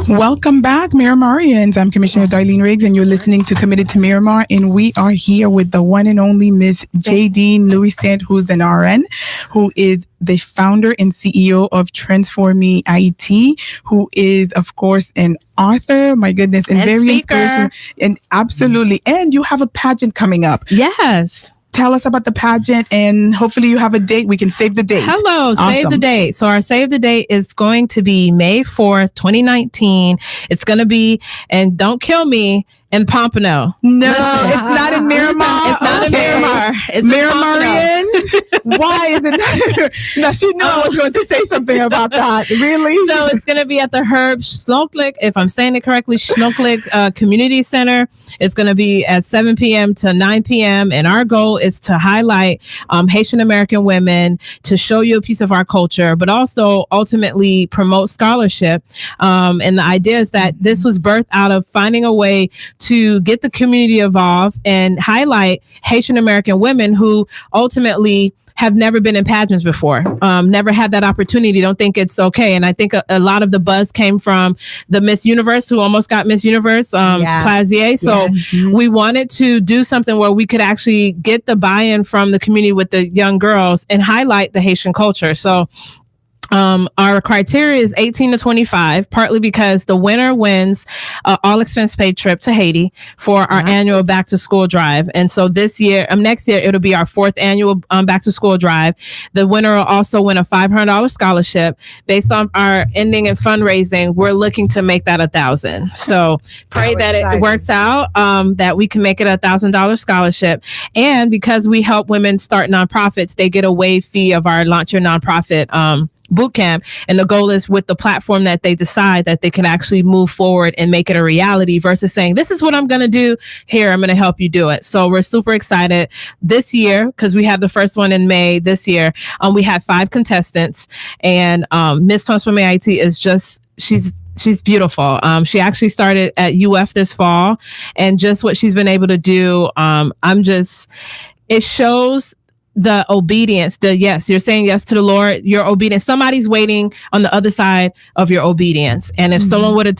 Speaker 2: Welcome back, Miramarians. I'm Commissioner Darlene Riggs, and you're listening to Committed to Miramar. And we are here with the one and only Miss Jadine Louissaint, who's an RN, who is the founder and CEO of Transformational IT, who is, of course, an author. My goodness, and very
Speaker 3: speaker.
Speaker 2: inspirational. And absolutely. And you have a pageant coming up.
Speaker 3: Yes.
Speaker 2: Tell us about the pageant, and hopefully you have a date. We can save the date.
Speaker 3: Hello,
Speaker 2: Awesome.
Speaker 3: Save the date. So our save the date is going to be May 4th, 2019. It's going to be, and don't kill me, in Pompano.
Speaker 2: No, it's not in Miramar.
Speaker 3: It's not in Miramar. It's
Speaker 2: Miramarian. Why is it not? No, she knew I was going to say something about that. Really?
Speaker 3: So it's going to be at the Herb Schnoklik, if I'm saying it correctly, Schnoklik Community Center. It's going to be at 7 p.m. to 9 p.m. And our goal is to highlight Haitian American women, to show you a piece of our culture, but also ultimately promote scholarship. And the idea is that this was birthed out of finding a way to get the community involved and highlight Haitian American women who ultimately have never been in pageants before, never had that opportunity, don't think it's okay. And I think a lot of the buzz came from the Miss Universe, who almost got Miss Universe, Plazier. So we wanted to do something where we could actually get the buy-in from the community with the young girls and highlight the Haitian culture. So our criteria is 18 to 25, partly because the winner wins all expense paid trip to Haiti for our annual back to school drive. And so this year, next year, it'll be our 4th annual back to school drive. The winner will also win a $500 scholarship. Based on our ending and fundraising, we're looking to make that $1,000. So pray that it works out, that we can make it $1,000 scholarship. And because we help women start nonprofits, they get a waived fee of our Launch Your Nonprofit boot camp. And the goal is with the platform that they decide that they can actually move forward and make it a reality versus saying, this is what I'm going to do here. I'm going to help you do it. So we're super excited this year because we had the first one in May this year. We had 5 contestants, and Miss Transformational IT is just, she's beautiful. She actually started at UF this fall, and just what she's been able to do. It shows the obedience, yes, you're saying yes to the Lord, you're obedient. Somebody's waiting on the other side of your obedience. And if someone would have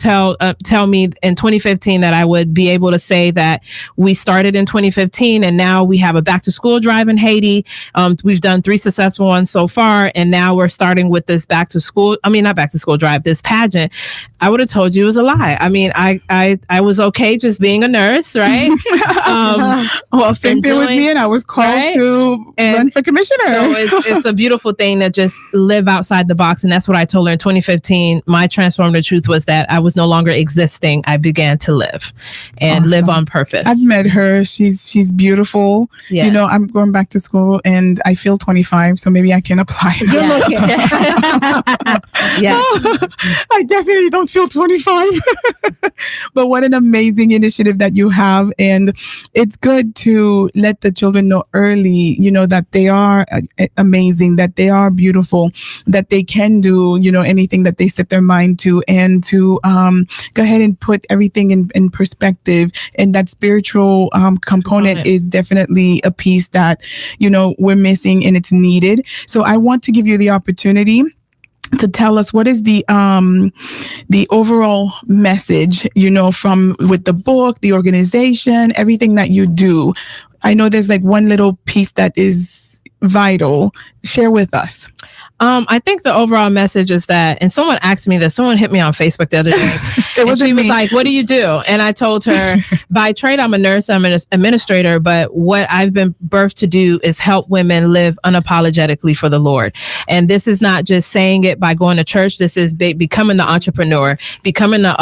Speaker 3: tell me in 2015 that I would be able to say that we started in 2015 and now we have a back to school drive in Haiti. We've done 3 successful ones so far. And now we're starting with this not back to school drive, this pageant. I would have told you it was a lie. I mean, I was okay just being a nurse, right?
Speaker 2: Well, same thing with me, and I was called to run for commissioner.
Speaker 3: So it's a beautiful thing to just live outside the box. And that's what I told her in 2015. My transformative truth was that I was no longer existing. I began to live and live on purpose.
Speaker 2: I've met her. She's beautiful.
Speaker 3: Yeah.
Speaker 2: You know, I'm going back to school and I feel 25, so maybe I can apply.
Speaker 3: Yeah.
Speaker 2: I definitely don't feel 25. But what an amazing initiative that you have. And it's good to let the children know early, you know, that they are amazing, that they are beautiful, that they can do, you know, anything that they set their mind to, and to go ahead and put everything in perspective. And that spiritual component is definitely a piece that, you know, we're missing, and it's needed. So I want to give you the opportunity to tell us what is the overall message, from with the book, the organization, everything that you do. I know there's like one little piece that is vital. Share with us.
Speaker 3: I think the overall message is that, and someone asked me this, someone hit me on Facebook the other day. And she was like, what do you do? And I told her, by trade, I'm a nurse, I'm an administrator, but what I've been birthed to do is help women live unapologetically for the Lord. And this is not just saying it by going to church. This is becoming the entrepreneur, becoming the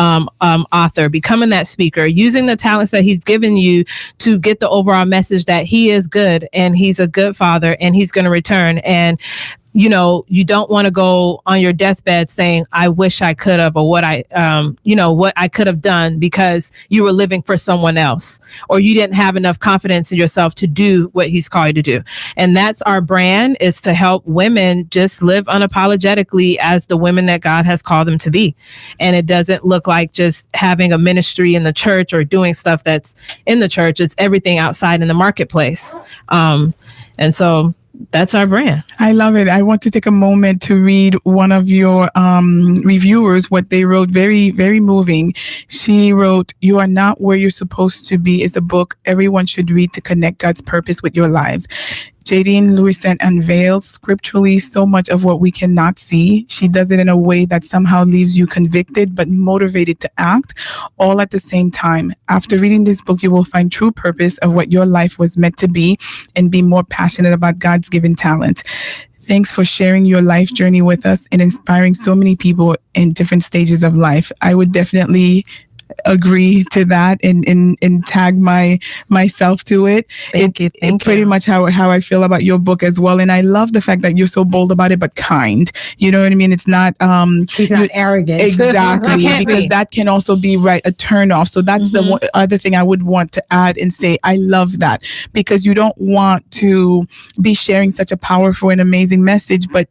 Speaker 3: author, becoming that speaker, using the talents that he's given you to get the overall message that he is good and he's a good father and he's going to return. And you don't want to go on your deathbed saying, I wish I could have, or what I could have done, because you were living for someone else, or you didn't have enough confidence in yourself to do what he's called you to do. And that's our brand, is to help women just live unapologetically as the women that God has called them to be. And it doesn't look like just having a ministry in the church or doing stuff that's in the church. It's everything outside in the marketplace. And so that's our brand.
Speaker 2: I love it. I want to take a moment to read one of your reviewers, what they wrote. Very, very moving. She wrote, "You Are Not Where You're Supposed to Be" is a book everyone should read to connect God's purpose with your lives. Jadine Louissaint unveils scripturally so much of what we cannot see. She does it in a way that somehow leaves you convicted but motivated to act, all at the same time. After reading this book, you will find true purpose of what your life was meant to be and be more passionate about God's given talent. Thanks for sharing your life journey with us and inspiring so many people in different stages of life. I would definitely agree to that and tag myself to it.
Speaker 3: Thank you.
Speaker 2: Pretty much how I feel about your book as well. And I love the fact that you're so bold about it, but kind. You know what I mean? It's not
Speaker 4: she's not arrogant.
Speaker 2: Exactly. Because that can also be a turn off. So that's the other thing I would want to add and say, I love that, because you don't want to be sharing such a powerful and amazing message, but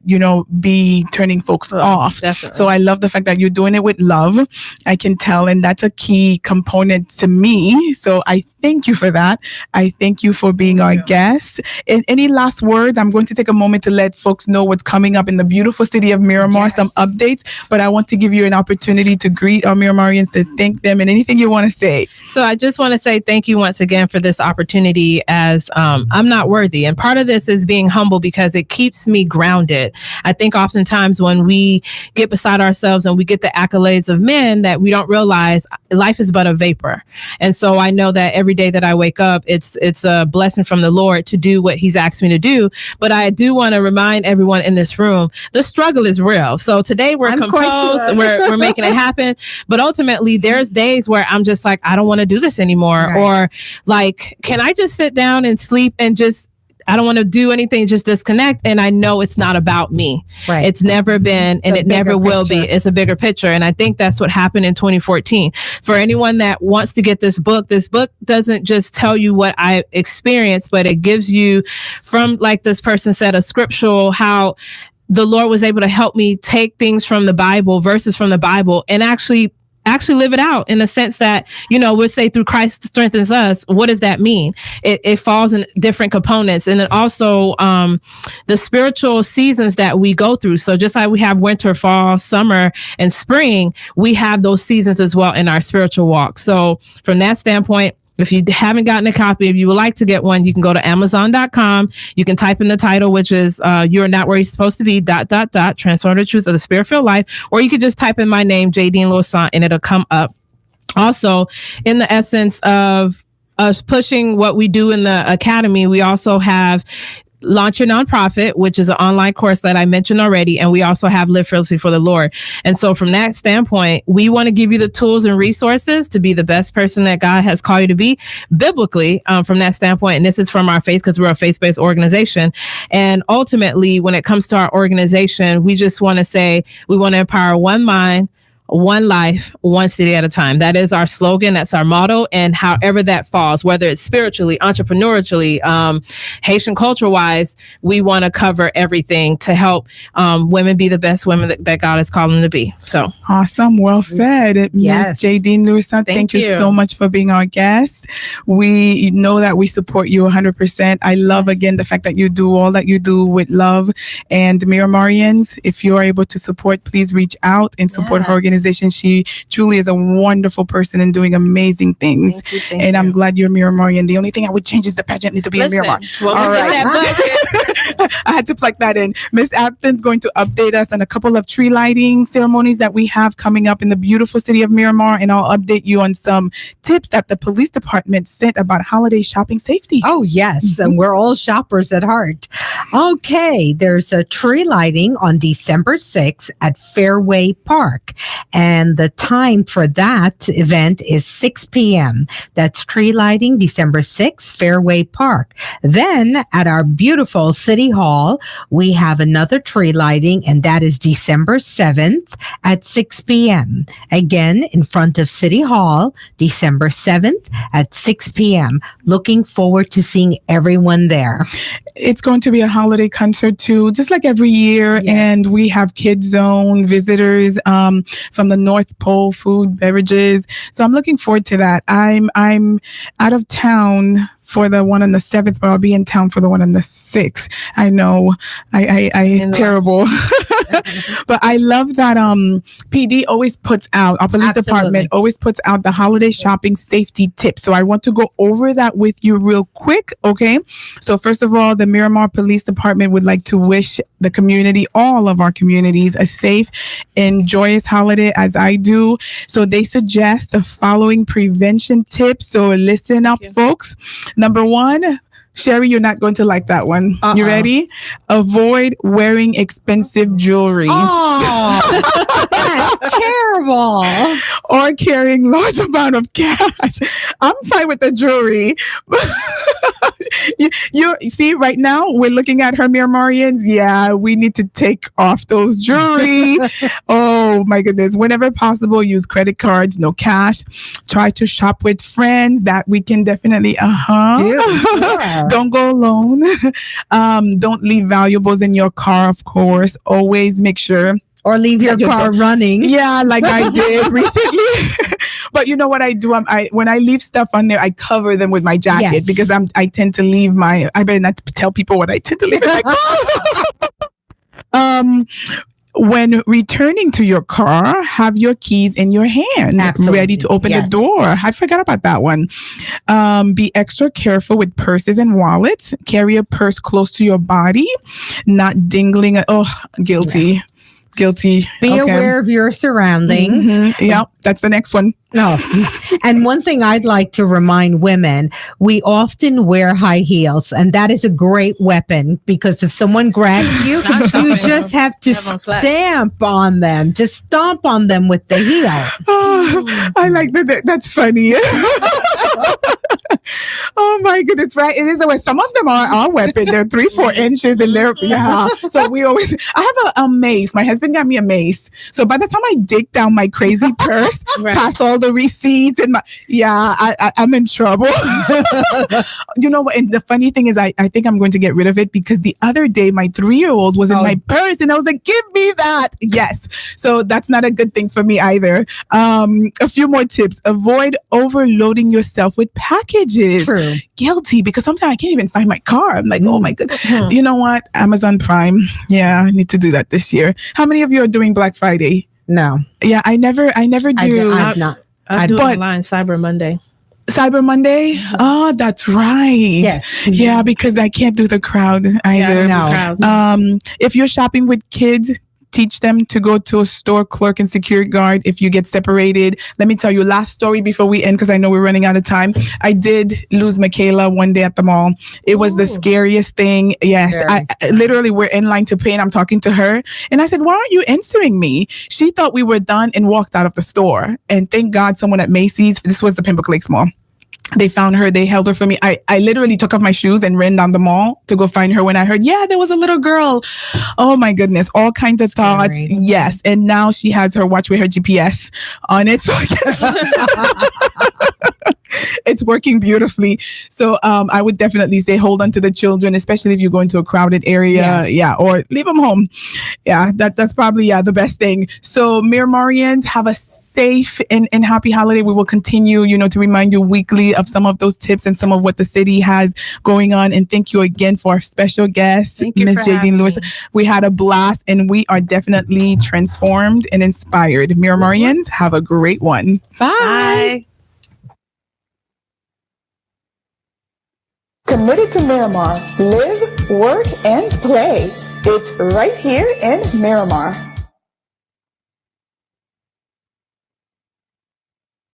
Speaker 2: be turning folks off.
Speaker 3: Definitely.
Speaker 2: So I love the fact that you're doing it with love. I can tell, and that's a key component to me. So I thank you for that. I thank you for being our guest. And any last words? I'm going to take a moment to let folks know what's coming up in the beautiful city of Miramar, some updates, but I want to give you an opportunity to greet our Miramarians, to thank them, and anything you want to say.
Speaker 3: So I just want to say thank you once again for this opportunity, as I'm not worthy. And part of this is being humble, because it keeps me grounded. I think oftentimes when we get beside ourselves and we get the accolades of men, that we don't realize life is but a vapor. And so I know that every day that I wake up, it's a blessing from the Lord to do what he's asked me to do. But I do want to remind everyone in this room, the struggle is real. So today we're composed, we're making it happen. But ultimately, there's days where I'm just like, I don't want to do this anymore. Right. Or like, can I just sit down and sleep and I don't want to do anything, just disconnect. And I know it's not about me. Right. It's never been, and it never will be. It's a bigger picture. And I think that's what happened in 2014. For anyone that wants to get this book doesn't just tell you what I experienced, but it gives you, from, like this person said, a scriptural, how the Lord was able to help me take things from the Bible, verses from the Bible, and actually live it out, in the sense that, we'll say through Christ strengthens us. What does that mean? It falls in different components. And then also the spiritual seasons that we go through. So just like we have winter, fall, summer, and spring, we have those seasons as well in our spiritual walk. So from that standpoint, if you haven't gotten a copy, if you would like to get one, you can go to Amazon.com. You can type in the title, which is "You're Not Where You're Supposed to Be, ... Transform the Truth of the Spirit-Filled Life." Or you could just type in my name, Jadine Louissaint, and it'll come up. Also, in the essence of us pushing what we do in the academy, we also have Launch Your Nonprofit, which is an online course that I mentioned already. And we also have Live Fearlessly for the Lord. And so from that standpoint, we want to give you the tools and resources to be the best person that God has called you to be biblically, from that standpoint. And this is from our faith, because we're a faith-based organization. And ultimately, when it comes to our organization, we just want to say we want to empower one mind, one life, one city at a time. That is our slogan. That's our motto. And however that falls, whether it's spiritually, entrepreneurially, Haitian culture-wise, we want to cover everything to help women be the best women that God has called them to be. So
Speaker 2: awesome. Well said.
Speaker 4: Yes.
Speaker 2: Ms. Jadine Louissaint, thank you so much for being our guest. We know that we support you 100%. I love, again, the fact that you do all that you do with love. And Miramarians, if you are able to support, please reach out and support her organization. She truly is a wonderful person and doing amazing things.
Speaker 3: Thank you.
Speaker 2: I'm glad you're a Miramarian. The only thing I would change is the pageant need to be in Miramar.
Speaker 3: Well,
Speaker 2: all right. I had to plug that in. Miss Afton's going to update us on a couple of tree lighting ceremonies that we have coming up in the beautiful city of Miramar, and I'll update you on some tips that the police department sent about holiday shopping safety.
Speaker 4: Oh, yes. And we're all shoppers at heart. Okay. There's a tree lighting on December 6th at Fairway Park. And the time for that event is 6 p.m. That's tree lighting December 6th, Fairway Park. Then at our beautiful City Hall, we have another tree lighting, and that is December 7th at 6 p.m. Again, in front of City Hall, December 7th at 6 p.m. Looking forward to seeing everyone there.
Speaker 2: It's going to be a holiday concert too, just like every year.
Speaker 4: Yeah.
Speaker 2: And we have Kids Zone visitors from the North Pole, food, beverages. So I'm looking forward to that. I'm out of town for the one on the 7th, but I'll be in town for the one on the 6th. I know I terrible. But I love that PD always puts out, our police department always puts out the holiday shopping safety tips. So I want to go over that with you real quick, okay? So first of all, the Miramar Police Department would like to wish the community, all of our communities, a safe and joyous holiday as I do. So they suggest the following prevention tips. So listen up, folks. Number one, Sherry, you're not going to like that one. You ready? Avoid wearing expensive jewelry.
Speaker 4: Oh, that's terrible.
Speaker 2: Or carrying large amount of cash. I'm fine with the jewelry. you see, right now we're looking at her Miramarians. Yeah, we need to take off those jewelry. Oh my goodness. Whenever possible, use credit cards, no cash. Try to shop with friends. That we can definitely, Don't go alone. Don't leave valuables in your car, of course. Always make sure.
Speaker 4: Or leave your car running.
Speaker 2: Yeah, like I did recently. But you know what I do? When I leave stuff on there, I cover them with my jacket because I tend to leave I better not tell people what I tend to leave in my car. When returning to your car, have your keys in your hand, ready to open the door. I forgot about that one. Be extra careful with purses and wallets. Carry a purse close to your body, not dingling. Guilty.
Speaker 4: Yeah.
Speaker 2: Guilty.
Speaker 4: Be aware of your surroundings.
Speaker 2: Mm-hmm. Yeah, that's the next one.
Speaker 4: No. And one thing I'd like to remind women, we often wear high heels, and that is a great weapon because if someone grabs you, you just have to stamp on them. Just stomp on them with the heel.
Speaker 2: Oh, I like that. That's funny. Oh my goodness, right? It is a way. Some of them are our weapon. They're 3-4 inches and they're, So I have a mace. My husband got me a mace. So by the time I dig down my crazy purse, pass all the receipts and I'm in trouble. You know what? And the funny thing is I think I'm going to get rid of it because the other day my 3-year-old was in my purse and I was like, give me that. Yes. So that's not a good thing for me either. A few more tips. Avoid overloading yourself with packages.
Speaker 4: True.
Speaker 2: Guilty because sometimes I can't even find my car. I'm like, oh my goodness. You know what? Amazon Prime. Yeah, I need to do that this year. How many of you are doing Black Friday?
Speaker 4: No.
Speaker 2: Yeah, I never do.
Speaker 3: I'm not. I do online Cyber Monday.
Speaker 2: Cyber Monday? Oh, that's right.
Speaker 4: Yes.
Speaker 2: Yeah, because I can't do the crowd either.
Speaker 4: Yeah, no.
Speaker 2: If you're shopping with kids, teach them to go to a store clerk and security guard if you get separated. Let me tell you, last story before we end, because I know we're running out of time. I did lose Michaela one day at the mall. It was the scariest thing. Yes. I literally, we're in line to pay and I'm talking to her. And I said, why aren't you answering me? She thought we were done and walked out of the store. And thank God someone at Macy's, this was the Pembroke Lakes Mall. They found her. They held her for me. I literally took off my shoes and ran down the mall to go find her when I heard, there was a little girl. Oh my goodness. All kinds of thoughts. Yes. And now she has her watch with her GPS on it. So it's working beautifully. So I would definitely say hold on to the children, especially if you go into a crowded area. Yeah. Or leave them home. Yeah. That's probably, the best thing. So Miramarians, have a safe and happy holiday. We will continue, to remind you weekly of some of those tips and some of what the city has going on. And thank you again for our special guest, Ms. Jadine Louissaint. We had a blast and we are definitely transformed and inspired. Miramarians, have a great one.
Speaker 3: Bye.
Speaker 1: Committed to Miramar. Live, work, and play. It's right here in Miramar.